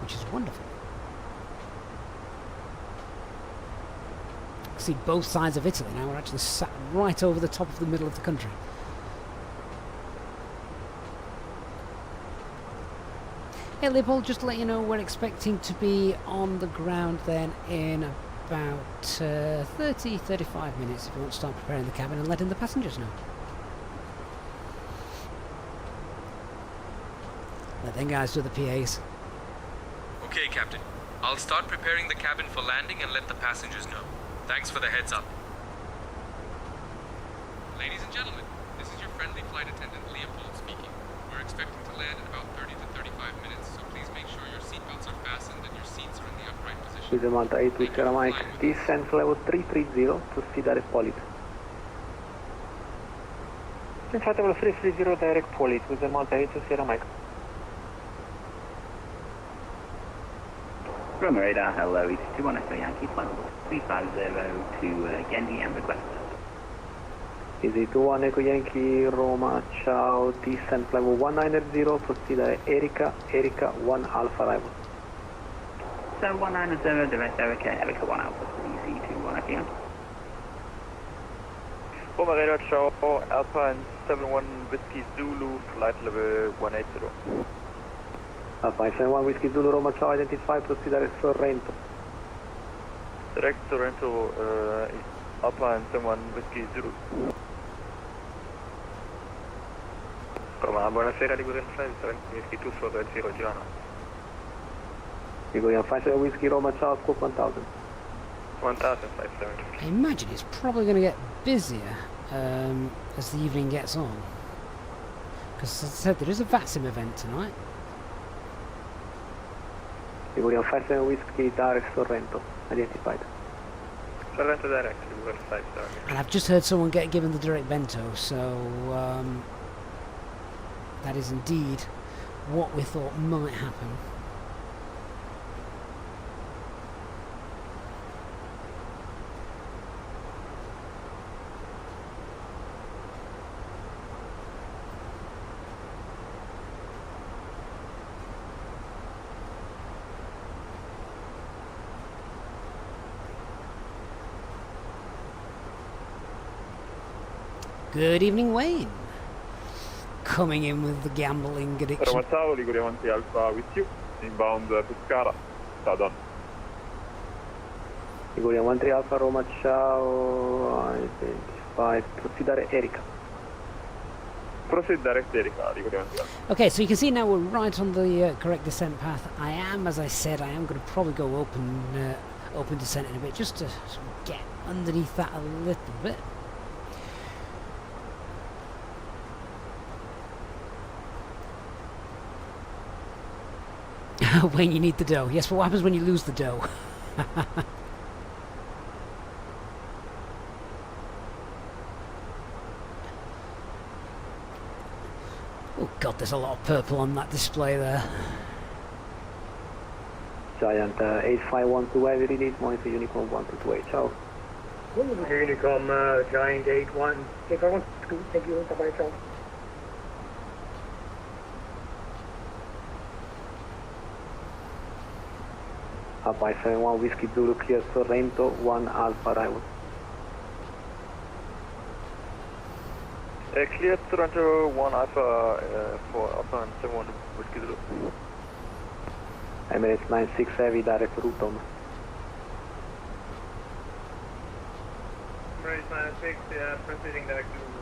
which is wonderful. See both sides of Italy now. We're actually sat right over the top of the middle of the country. Hey Leopold, just to let you know, we're expecting to be on the ground then in about 30-35 minutes if you want to start preparing the cabin and letting the passengers know. Let them guys do the PAs. Okay, Captain. I'll start preparing the cabin for landing and let the passengers know. Thanks for the heads up. Ladies and gentlemen, this is your friendly flight attendant Leopold speaking. We're expecting to land in about 30 to 35 minutes, so please make sure your seatbelts are fastened and your seats are in the upright position. With the Malta 82 Sierra Mike, descent level 330, proceed direct Polit. Flight level 330, direct Polit, with the Malta 82 Sierra Mike. Roma radar, hello, it's 213 Yankee, flight level 350 to Geneva and request. Easy 21 Echo Yankee, Roma, ciao, descent level 190, proceed Erica, 1 Alpha arrival. So 190, direct Erica 1 Alpha, easy 21 Echo Yankee. Roma radar, ciao, Alpha and 71 Whiskey Zulu, flight level 180. Alpha 71 Whiskey Zulu, Roma, ciao, identify, proceed Sorrento. Direct Sorrento, Alpha and 71 Whiskey Zulu. Roma, buonasera, Ligurian Flight, Whiskey 2420 Giovanna. Ligurian Flight, Whiskey Roma, ciao, scope 1000. 1000, 57. I imagine it's probably going to get busier as the evening gets on. Because as I said, there is a VATSIM event tonight. Ligurian Flight, Whiskey direct Sorrento, identified. Sorrento direct, Ligurian Flight, And I've just heard someone get given the direct bento, so that is indeed what we thought might happen. Good evening, Wayne. Coming in with the gambling addiction. Roma ciao, Liguria Avanti Alpha with you. Inbound Pescara. Addon. Liguria 13 Alpha Roma ciao. Identified. Proceed Erika. Proceed direct Erika, Liguria Avanti Alpha. Okay, so you can see now we're right on the correct descent path. I am, as I said, I am going to probably go open descent in a bit, just to sort of get underneath that a little bit. When you need the dough. Yes, but what happens when you lose the dough? Oh god, there's a lot of purple on that display there. Giant 8512 heavy release, monitor Unicorn 1228, ciao. Unicom Giant 81. If I want to take you into my job. Alpha 71 Whiskey Zulu clear Sorrento 1 Alpha arrival. Clear Toronto 1 Alpha for Alpha and 71 Whiskey Zulu. Emirates 96 heavy direct route on. Emirates 96 proceeding direct to Luton.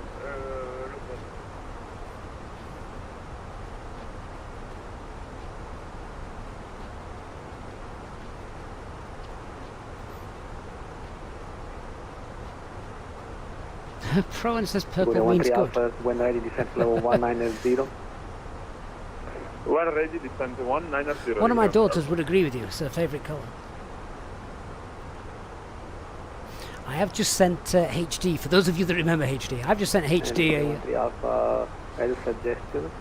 Pro and says purple means good. When ready, descent level 190. When ready, descent 190. One of my daughters would agree with you. It's her favourite colour. I have just sent HD, for those of you that remember HD, I've just sent HD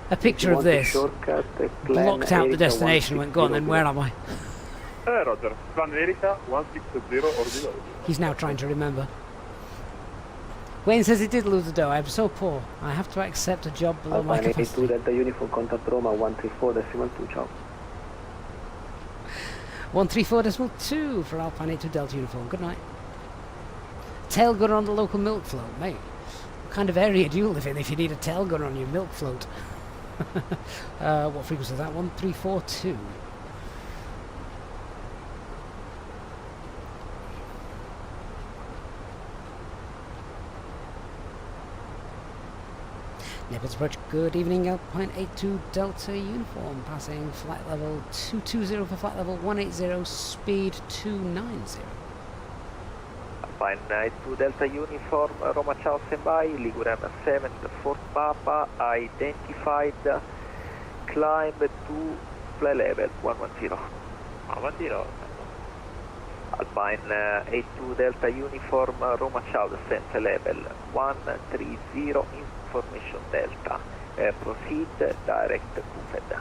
a picture of this, blocked out the destination, went, go on then, where am I? Roger, Plan Erika 160 or below. He's now trying to remember. Wayne says he did lose the dough. I'm so poor. I have to accept a job below my capacity. Alpha Delta Uniform contact Roma 134.2, ciao. 134.2 for Alpine 82 Delta Uniform. Good night. Tail gunner on the local milk float, mate. What kind of area do you live in if you need a tail gunner on your milk float? What frequency is that? 1342. Naples approach, good evening, Alpine 82 Delta Uniform, passing flight level 220 for flight level 180, speed 290. Alpine 82 Delta Uniform, Roma ciao standby, Liguria 7 Fort Papa, identified, climb to flight level 110. 110. Alpine 82 Delta Uniform, Roma ciao, descent level 130, information Delta, proceed direct Kufed.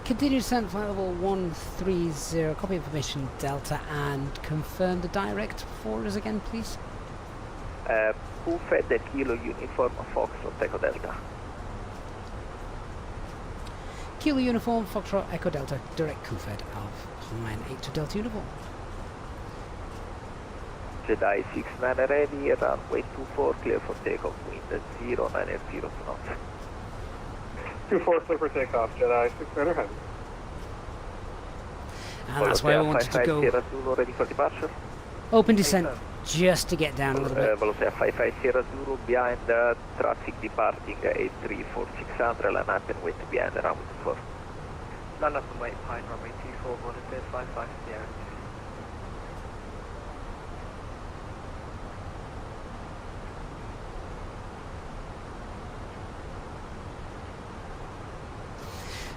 Continue descent flight level 130, copy information Delta, and confirm the direct for us again, please. Kufed, Kilo Uniform, Foxtrot, Echo Delta. Kilo Uniform, Foxtrot, Echo Delta, direct Kufed, Alpine 82 Delta Uniform. Jedi 69 ready, runway 24, clear for takeoff, wind 090 knots. 24 clear for takeoff, Jedi 69 ready. And that's why I wanted to go ready for departure. Open descent, just to get down a little bit. Velocity 5500 behind traffic departing 834-600, line up and wait behind runway 24. Line up and wait behind runway 24, monitor 55 Sierra.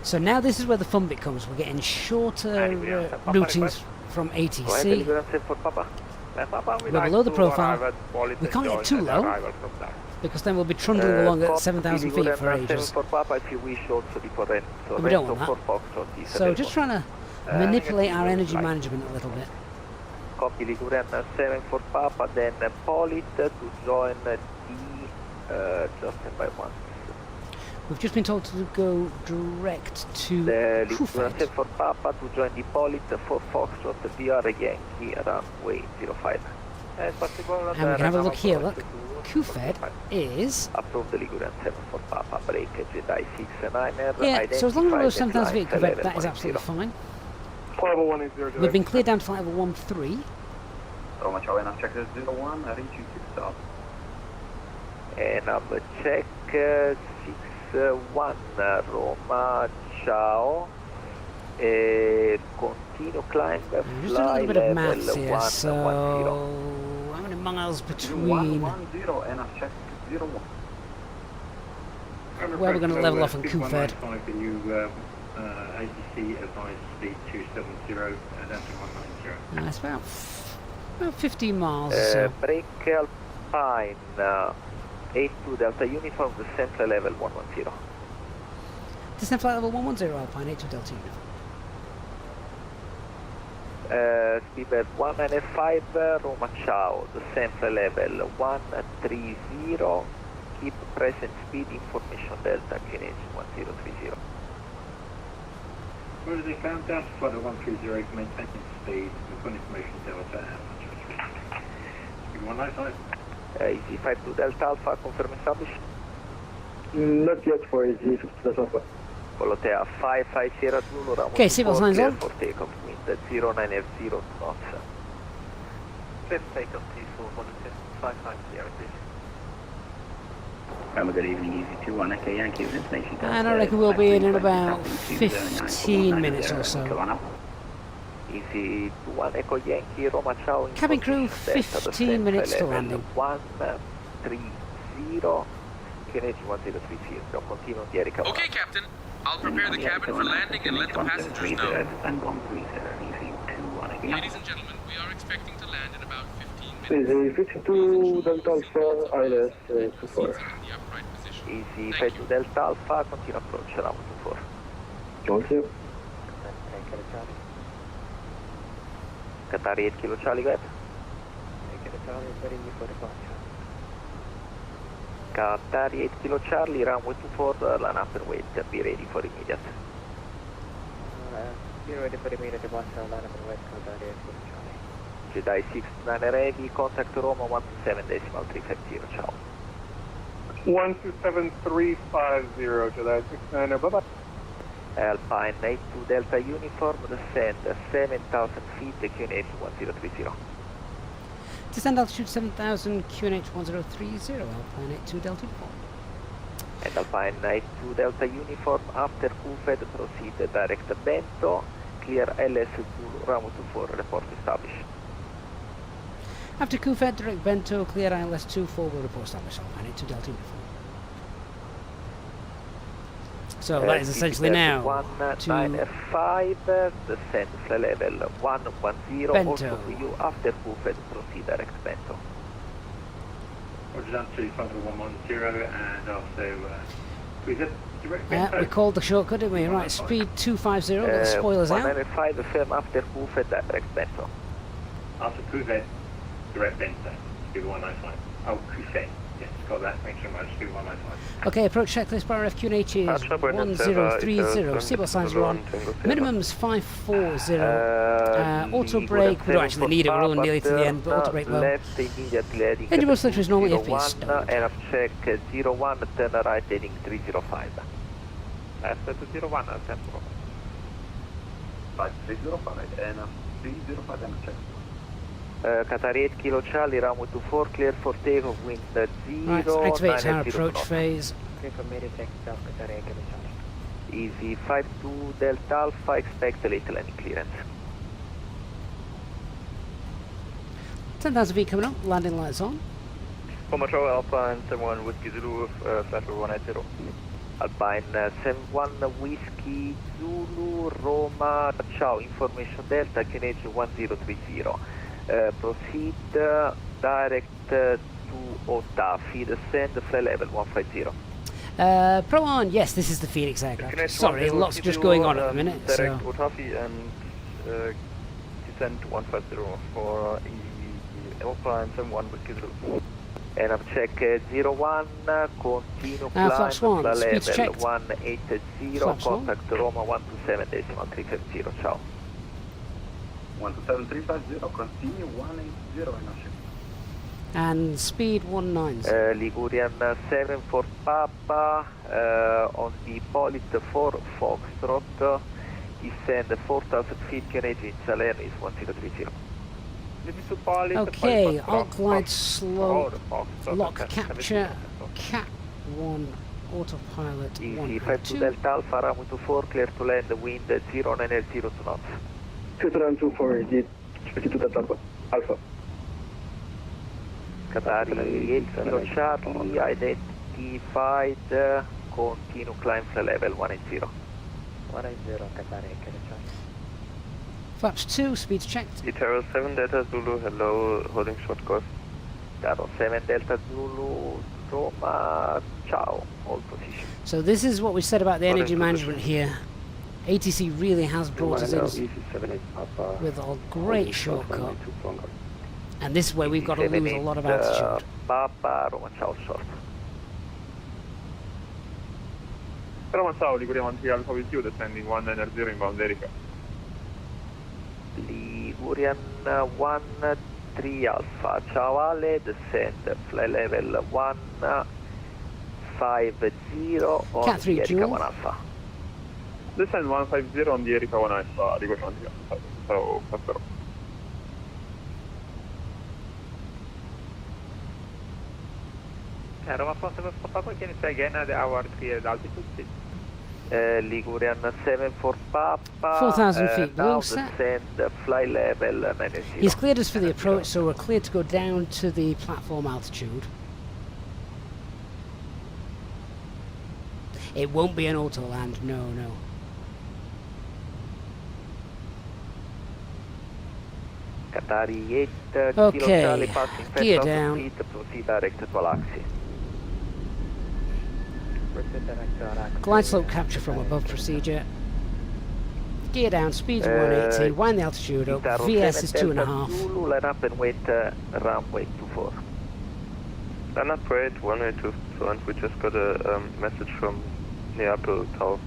So now this is where the fun bit comes. We're getting shorter routings from ATC. We're below the profile. We can't get too low, because then we'll be trundling along at 7,000 feet for ages. And we don't want that. So just trying to manipulate our energy management a little bit. Copy Ligurian 7 for Papa, then Polit to join the just by one. We've just been told to go direct to Ligurian for Papa to join the Polit for Foxtrot, VR Yankee runway 05. As possible, And we can have a look here, look. QFED is... Approved Ligurian 7 for Papa, break Jedi 69er. Yeah, so as long as we're 7,000 feet QFED, that is absolutely fine. Flight level 180. We've been cleared down to flight level 13. Roma Ciao, and I've checked this 01, reaching 6 stop. And I'm check 61 Roma Ciao. Continue climb, Just a fly little bit of level maths here, 110. so... How many miles between... 110, and I've checked 01. Where we're going to level off on QFED. The new ATC advised speed 270 down to 190. It's about 15 miles or so. Break Alpine 82 Delta Uniform, descent flight level 110. Descent flight level 110 Alpine 82 Delta Uniform. Speedbird 195 Roma Ciao, descent flight level 130. Keep present speed, information Delta, QNH 1030. Where is it bound down to flight level 130, maintain speed, we've got information Delta and speed 195. Easy 52 Delta Alpha, confirm established. Not yet for Easy 52 Alpha. Volotea 550 Zulu, round Okay, seatbelt signs on. for takeoff, wind 090 knots. Clear takeoff, T4, Volotea 550, please. Good evening, Easy 21, Echo Yankee, with information. And I reckon we'll be in about 15 minutes or so. Easy 1 Echo Yankee, Roma Ciao. Cabin crew, 15 minutes to landing. 130, QNH 1030, continue the Erika. Okay, Captain. I'll prepare the cabin for landing and let the passengers know. Ladies and gentlemen, we are expecting to land in about 15 minutes. Easy 52 Delta Alpha, ILS 24. Easy 52 Delta Alpha, continue approach around 24. Thank you. Qatar 8 Kilo Charlie, go ahead. Qatar 8 Kilo Charlie, runway 24, line up and wait, be ready for immediate. Be ready for immediate departure, line up and wait, Qatar 8 Kilo Charlie. Jedi 69 heavy, contact Roma 127.350, ciao. 127350, Jedi 69, bye-bye. Alpine 82 Delta Uniform, descend 7,000 feet, QNH 1030. Descend altitude 7,000, QNH 1030, Alpine 82 Delta Uniform. And Alpine 82 Delta Uniform, after QFED, proceed direct Bento, clear LS Zulu, runway 24, report established. After QFED, direct Bento, clear ILS 24, will report established, Alpine 82 Delta Uniform. So that is essentially now 195, descend flight level 110, Bento. also to you after QFED, proceed direct Bento. Roger that, to flight level 110, and also, we get direct Bento. We called the shortcut, didn't we? Right, speed 250, got the spoilers out. 195, firm after QFED, direct Bento. After QFED, direct Bento, speed 195. Oh, QFED. Yes, got that. Thanks very much. Speed 195. Okay, approach checklist bar FQNH is 1030. Seatbelt signs are on. Minimum's 540. Auto brake, we don't actually need it, we're all nearly to the end, but auto brake low. Engine roll selection is normally FPS stowed. And I've checked 01, turn right heading 305. Left to 01, tempo. 5305, and 305, and check. Qatar 8 Kilo Charlie, runway 24, clear for takeoff, wind 0. Right, activate our approach phase. Clear for immediate takeoff, Qatar 8 Kilo Charlie. Easy 52 Delta Alpha, expect late landing clearance. 10,000 feet coming up, landing lights on. Control Alpine 71 Whiskey Zulu, flight level 180. Alpine 71 Whiskey Zulu, Roma, ciao, information Delta, QNH 1030. Proceed direct to OTA, feed ascend, flight level 150. Pro on, yes, this is the Fenix aircraft. Sorry, lots just going on at the minute. Direct So. Otafi and descent 150 for Alpine 71 Whiskey Zulu. And I'm check 01, continue climb, Flaps 1, flight speed's level checked. 180, Flaps contact Roma 127.350, ciao. 127.350, continue 180 in our ship. And speed 190. Ligurian 7 for Papa, on the Polit 4 Foxtrot, descend 4,000 feet, QNH in Salerno is 1030. Okay, alt glide slow, lock capture, cat 1, autopilot Easy, 5 to 102. Delta Alpha, runway 24, clear to land, wind 090 to knots. 224, Easyjet, 22 Delta Alpha. Qatari 80 Charlie, identified, continue climb flight level 180. 180, Qatari, Flaps 2, speeds checked. Itaro 7 Delta Zulu, hello, holding short course. Itaro 7 Delta Zulu, Roma, ciao, hold position. So this is what we said about the energy management here. ATC really has brought us in with a great shortcut. And this is where we've got to lose a lot of altitude. Papa, Roma, ciao, short. Roma ciao, Ligurian 1 Alpha with you, descending 190 inbound Erika. Ligurian 1-3 Alpha, ciao Ale, descend, flight level 150 on Cat 3 Erika Jewel. 1 Alpha. Descend 150 on the Erika 1 Alpha, Ligurian 1 Alpha, so faster. Roma 47 for Papa, can you say again our cleared altitude, please? Ligurian 7 for Papa. 4,000 feet, now blue set. descend, flight level 90. He's cleared us for the approach, so we're cleared to go down to the platform altitude. It won't be an auto land, no, no. Qatari 8, Okay, Kilo Charlie passing gear 5,000 down. feet, proceed direct to Alaxi. Glide slope capture from above procedure. Gear down, speed's 180, wind the altitude up, Itaro VS is 7 Delta 2.5. Zulu, line up and wait, runway 24. Line up rate 182, and we just got a message from Naples Tower.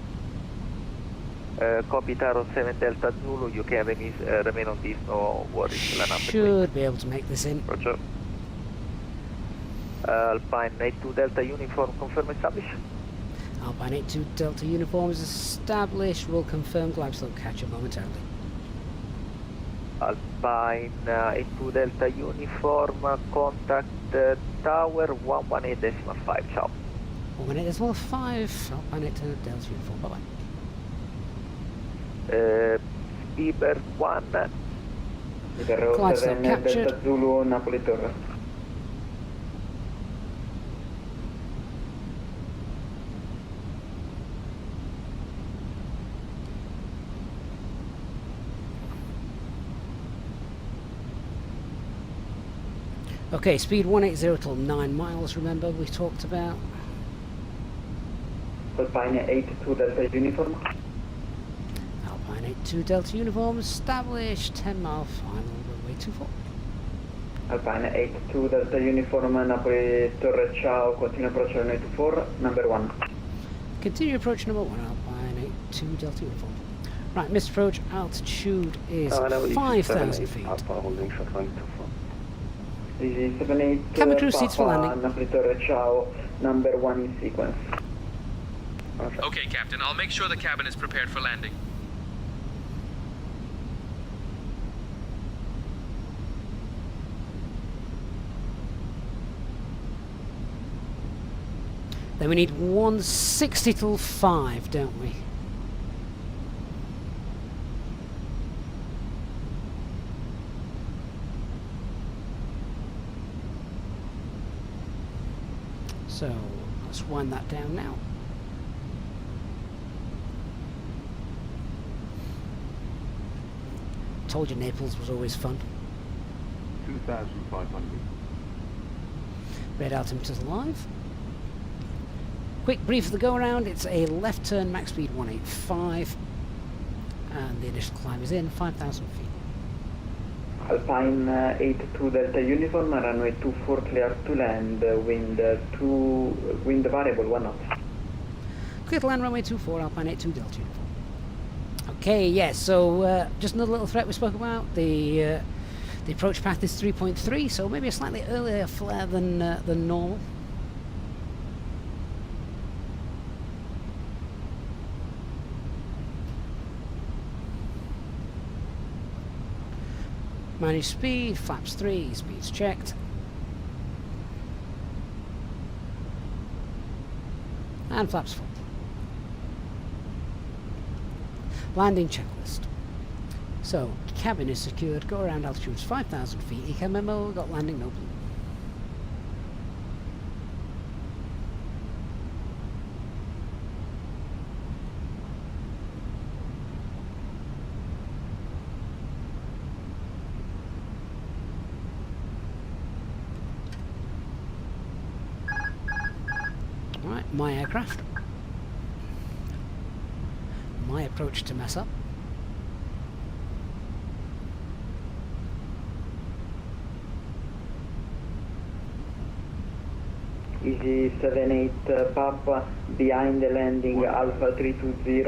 Copy Taro 7 Delta Zulu, you can remain on this, no worries, line up and wait. Should be able to make this in. Roger. Alpine 82 Delta Uniform, confirm establish. Alpine 82 Delta uniform is established. We'll confirm glide slope catcher momentarily. Alpine 82 Delta Uniform, contact tower 118.5, ciao. 118.5, Alpine 82 Delta uniform, bye bye. Bieber 1. Glide slope captured. Delta Zulu, Napoli Torre. Okay, speed 180 till 9 miles, remember we talked about. Alpine 82 Delta Uniform. Alpine 82 Delta uniform established, 10 mile final, runway 24. Alpine 82 Delta Uniform, Napoli Torre, ciao, continue approach runway 24, number 1. Continue approach number 1, Alpine 82 Delta uniform. Right, missed approach, altitude is 5,000 feet. Easy 78 Cabin crew seats for landing. Napoli Torre, ciao, number 1 in sequence. Okay, Captain, I'll make sure the cabin is prepared for landing. Then we need 160 till 5, don't we? So let's wind that down now. Told you Naples was always fun. 2,500. Red altimeter's live. Quick brief of the go around. It's a left turn, max speed 185, and the initial climb is in 5,000 feet. Alpine 82 Delta Uniform, runway 24 clear to land, wind variable 1 knot. Clear to land runway 24, Alpine 82 Delta uniform. Okay, yes, so just another little threat we spoke about, the The approach path is 3.3, so maybe a slightly earlier flare than normal. Manage speed, flaps 3, speed's checked. And flaps full. Landing checklist. So, cabin is secured, go around altitudes 5,000 feet, ECA memo, got landing no blue. Alright, my aircraft. My approach to mess up. Easy 78 Papa, behind the landing Alpha 320,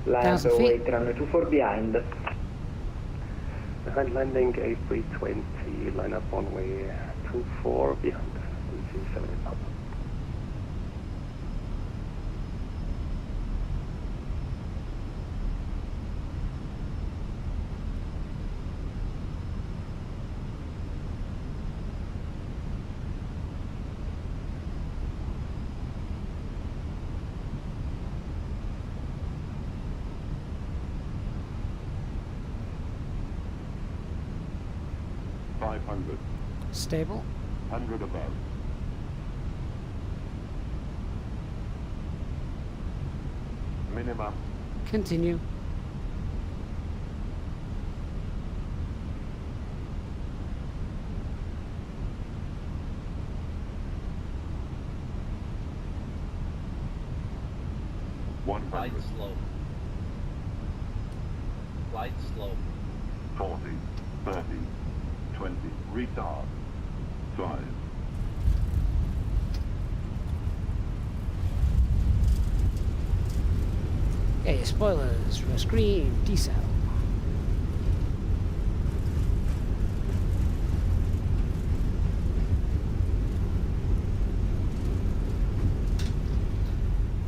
line weight runway 24 behind. Behind landing A320, line up runway 24 behind. Easy 78 Papa. Stable. 100 above. Minimum. Continue. Flight slow. Flight slow. 40, 30, 20, retard. 5. Okay, spoilers, reverse green, decel.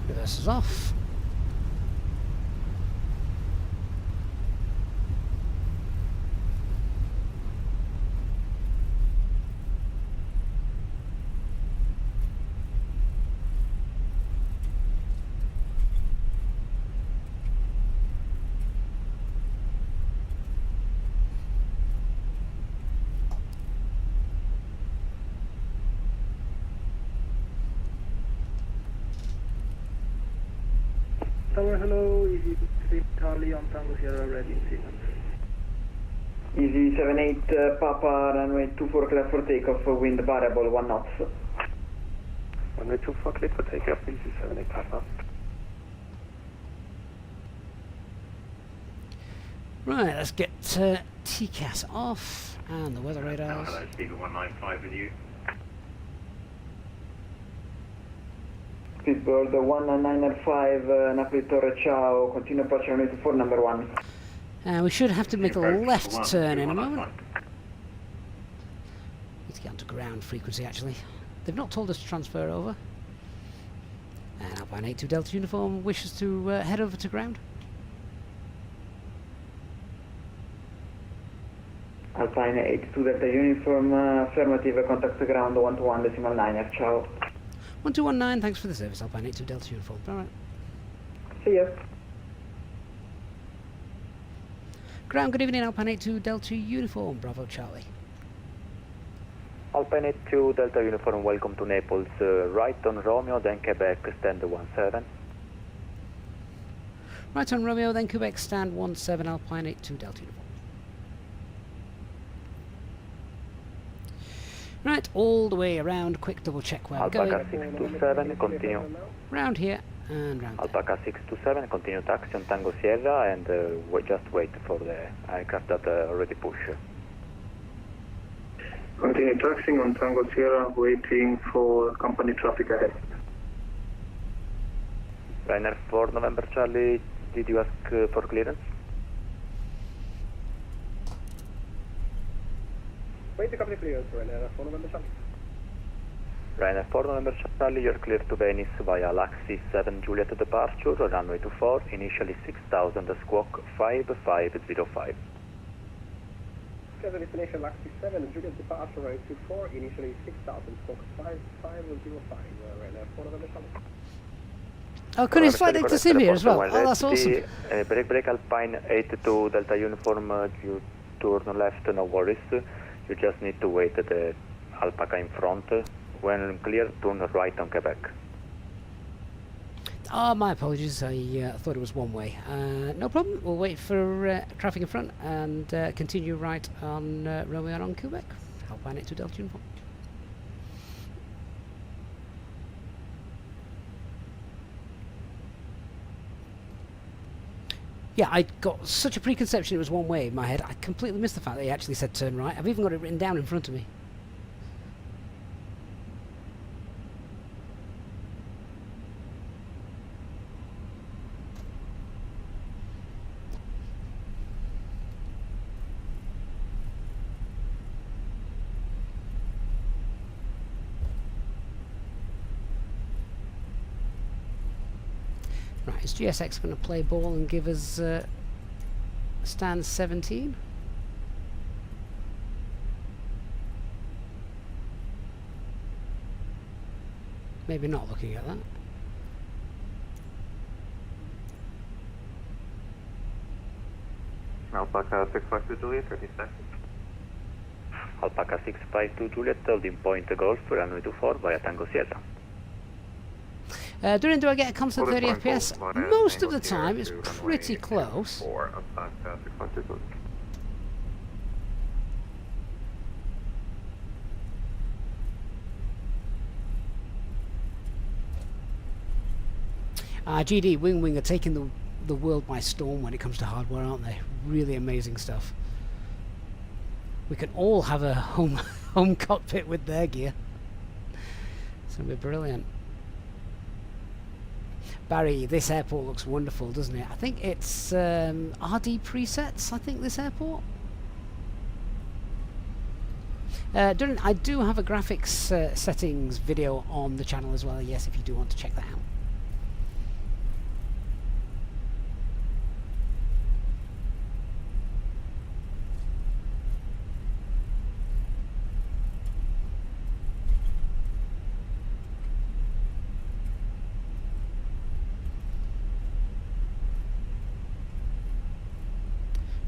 Reverse is off. Tower, hello, Easy 3 Charlie on Tango Sierra, ready in sequence. Easy 78 Papa, runway 24 clear for takeoff, wind variable 1 knots. Runway 24 clear for takeoff, Easy 78 Papa. Right, let's get TCAS off and the weather radars. Hello, Speaker 195 with you. Speedbird 1905, Napoli Torre, ciao, continue approach runway 24, number 1. We should have to make a left turn in a moment. Need to get onto ground frequency actually. They've not told us to transfer over. And Alpine 82 Delta Uniform wishes to head over to ground. Alpine 82 Delta Uniform, affirmative, contact ground 121.9, ciao. 1219, thanks for the service, Alpine 82 Delta Uniform. Alright. See ya. Ground, good evening, Alpine 82 Delta Uniform, Bravo Charlie. Alpine 82 Delta Uniform, welcome to Naples. Right on Romeo, then Quebec, stand 17. Right on Romeo, then Quebec, stand 17, Alpine 82 Delta Uniform. Right, all the way around, quick double check where we're going. Alpaca 627, continue. Round here and round Alpaca 627, continue taxi on Tango Sierra and just wait for the aircraft that already push. Continue taxiing on Tango Sierra, waiting for company traffic ahead. Ryanair 4 November Charlie, did you ask for clearance? Wait to copy clear to Ryanair 4 November Charlie. Ryanair 4 November Charlie, you're clear to Venice via Laxi 7 Juliet departure, runway 24, initially 6000, squawk 5505. Schedule destination Laxi 7 Juliet departure, runway 24, initially 6000, squawk 5505, Ryanair 4 November Charlie. Oh, could he fly to sim here as well? Oh, that's awesome. Break Alpine 82 Delta Uniform, you turn left, no worries. You just need to wait at the Alpaca in front. When clear, turn right on Quebec. Oh, my apologies. I thought it was one way. No problem. We'll wait for traffic in front and continue right on runway on Quebec. Alpine 82 Delta Uniform. Yeah, I got such a preconception it was one way in my head. I completely missed the fact that he actually said turn right. I've even got it written down in front of me. Right, is GSX going to play ball and give us stand 17? Maybe not looking at that. Alpaca 652 Juliet, 30 seconds. Alpaca 652 Juliet, holding point Golf, runway 24 via Tango Sierra. Do I get a constant 30 FPS? Most of the time it's pretty close. GD, Wing are taking the world by storm when it comes to hardware, aren't they? Really amazing stuff. We can all have a home cockpit with their gear. It's going to be brilliant. Barry, this airport looks wonderful, doesn't it? I think it's RD presets, I think, this airport. Durin, I do have a graphics settings video on the channel as well, yes, if you do want to check that out.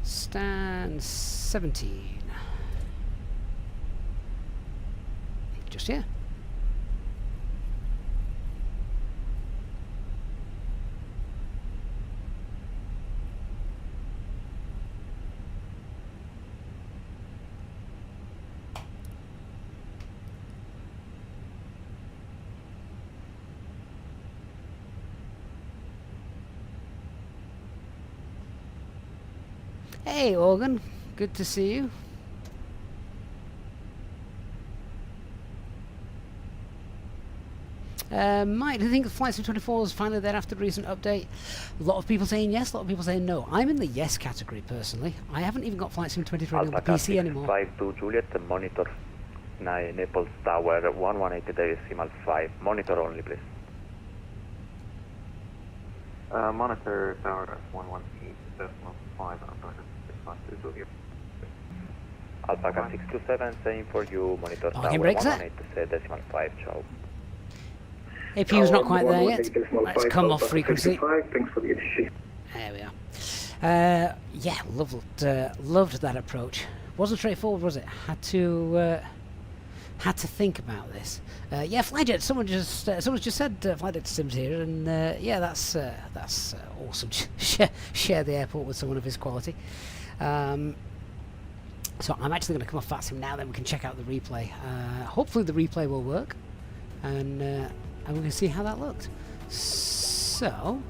Stand 17. Just here. Hey Organ, good to see you. Mike, do you think Flight Sim 24 is finally there after the recent update? A lot of people saying yes, a lot of people saying no. I'm in the yes category personally. I haven't even got Flight Sim 23 on the PC anymore. 52 Juliet, monitor Naples Tower 118.5. Monitor only, please. Monitor Tower 118.5. Alpaca 627, same for you. Monitor Tower 118.5. Ciao. APU's not quite there yet. Let's come off frequency. Thanks for the addition. There we are. Yeah, loved that approach. Wasn't straightforward, was it? Had to think about this. Yeah, Flyjet. Someone's just said Flyjet Sims here, and yeah, that's awesome. Share the airport with someone of his quality. So I'm actually going to come off VATSIM now. Then we can check out the replay. Hopefully the replay will work, and we're going to see how that looked. So,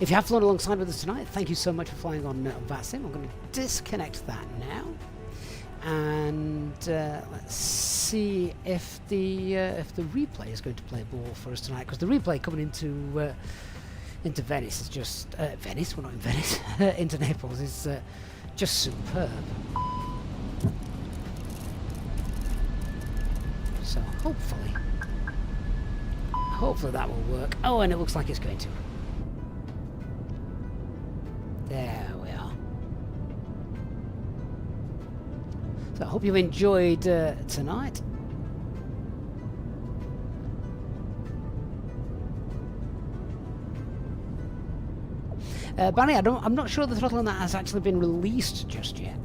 if you have flown alongside with us tonight, thank you so much for flying on VATSIM. I'm going to disconnect that now. And let's see if the replay is going to play ball for us tonight, because the replay coming into Venice is just Venice. We're not in Venice. Into Naples is just superb. So hopefully that will work. Oh, and it looks like it's going to. There we are. So I hope you've enjoyed tonight. Barry, I'm not sure the throttle on that has actually been released just yet.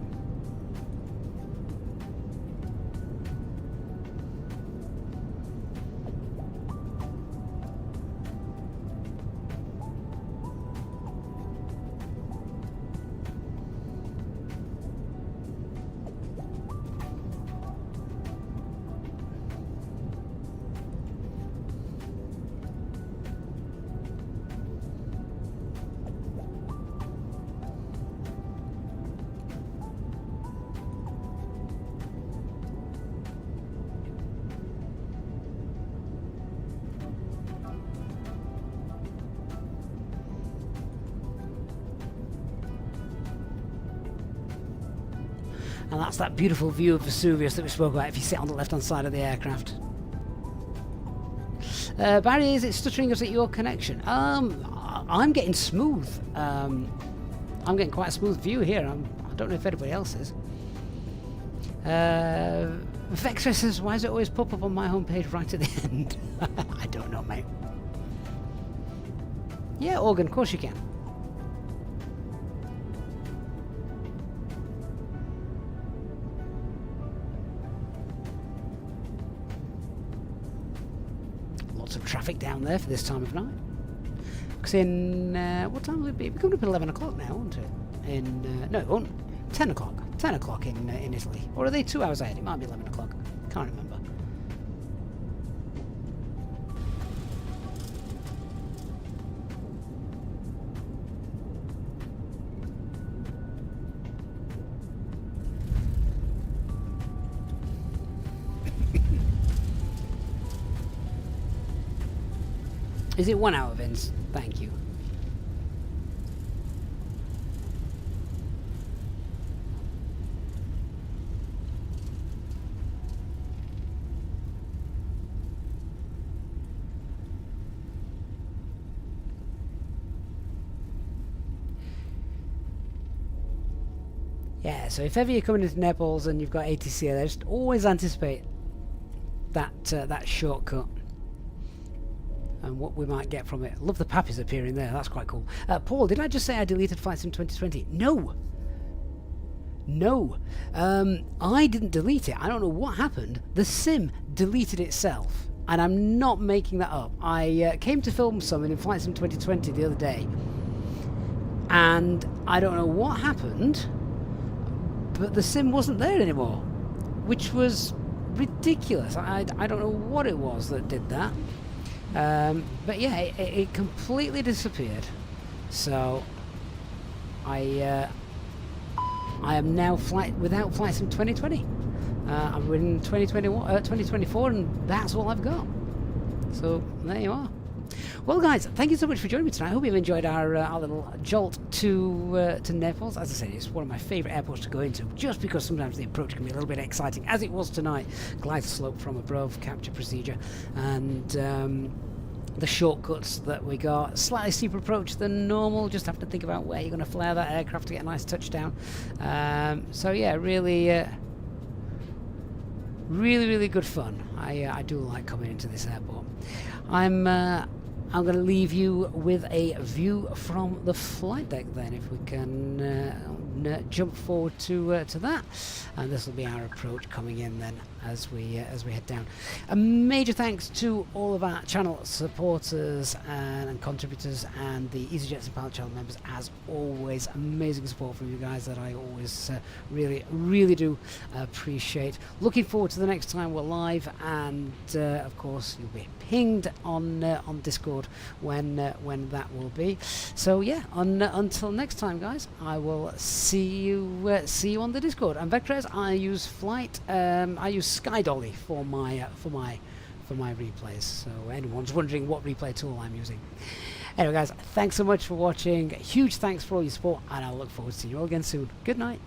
And that's that beautiful view of Vesuvius that we spoke about if you sit on the left-hand side of the aircraft. Barry, is it stuttering us at your connection? I'm getting smooth. I'm getting quite a smooth view here. I don't know if anybody else is. Vexra says, why does it always pop up on my homepage right at the end? I don't know, mate. Yeah, Organ, of course you can. Lots of traffic down there for this time of night. Because in, what time will it be? We're coming up at 11 o'clock now, won't it? No, it won't. 10 o'clock. 10 o'clock in Italy. Or are they 2 hours ahead? It might be 11 o'clock. Can't remember. Is it 1 hour, Vince? Thank you. Yeah, so if ever you're coming into Naples and you've got ATC there, just always anticipate that that shortcut and what we might get from it. Love the pappies appearing there, that's quite cool. Paul, did I just say I deleted FlightSim 2020? No! No! I didn't delete it. I don't know what happened. The sim deleted itself. And I'm not making that up. I came to film something in FlightSim 2020 the other day. And I don't know what happened, but the sim wasn't there anymore. Which was ridiculous. I don't know what it was that did that. But yeah, it completely disappeared. So I am now without FlightSim 2020. I'm in 2024, and that's all I've got. So there you are. Well, guys, thank you so much for joining me tonight. I hope you've enjoyed our little jolt to Naples. As I said, it's one of my favourite airports to go into, just because sometimes the approach can be a little bit exciting, as it was tonight. Glide slope from above, capture procedure, and the shortcuts that we got. Slightly steeper approach than normal. Just have to think about where you're going to flare that aircraft to get a nice touchdown. So yeah, really, really good fun. I do like coming into this airport. I'm going to leave you with a view from the flight deck then, if we can jump forward to that, and this will be our approach coming in then as we head down. A major thanks to all of our channel supporters and contributors, and the Easyjet and Pilot channel members. As always, amazing support from you guys that I always really do appreciate. Looking forward to the next time we're live, and of course you'll be pinged on Discord when that will be. So yeah, until next time, guys, I will see you on the Discord. And Vectres, I use Sky Dolly for my replays. So anyone's wondering what replay tool I'm using. Anyway guys, thanks so much for watching. Huge thanks for all your support, and I'll look forward to seeing you all again soon. Good night.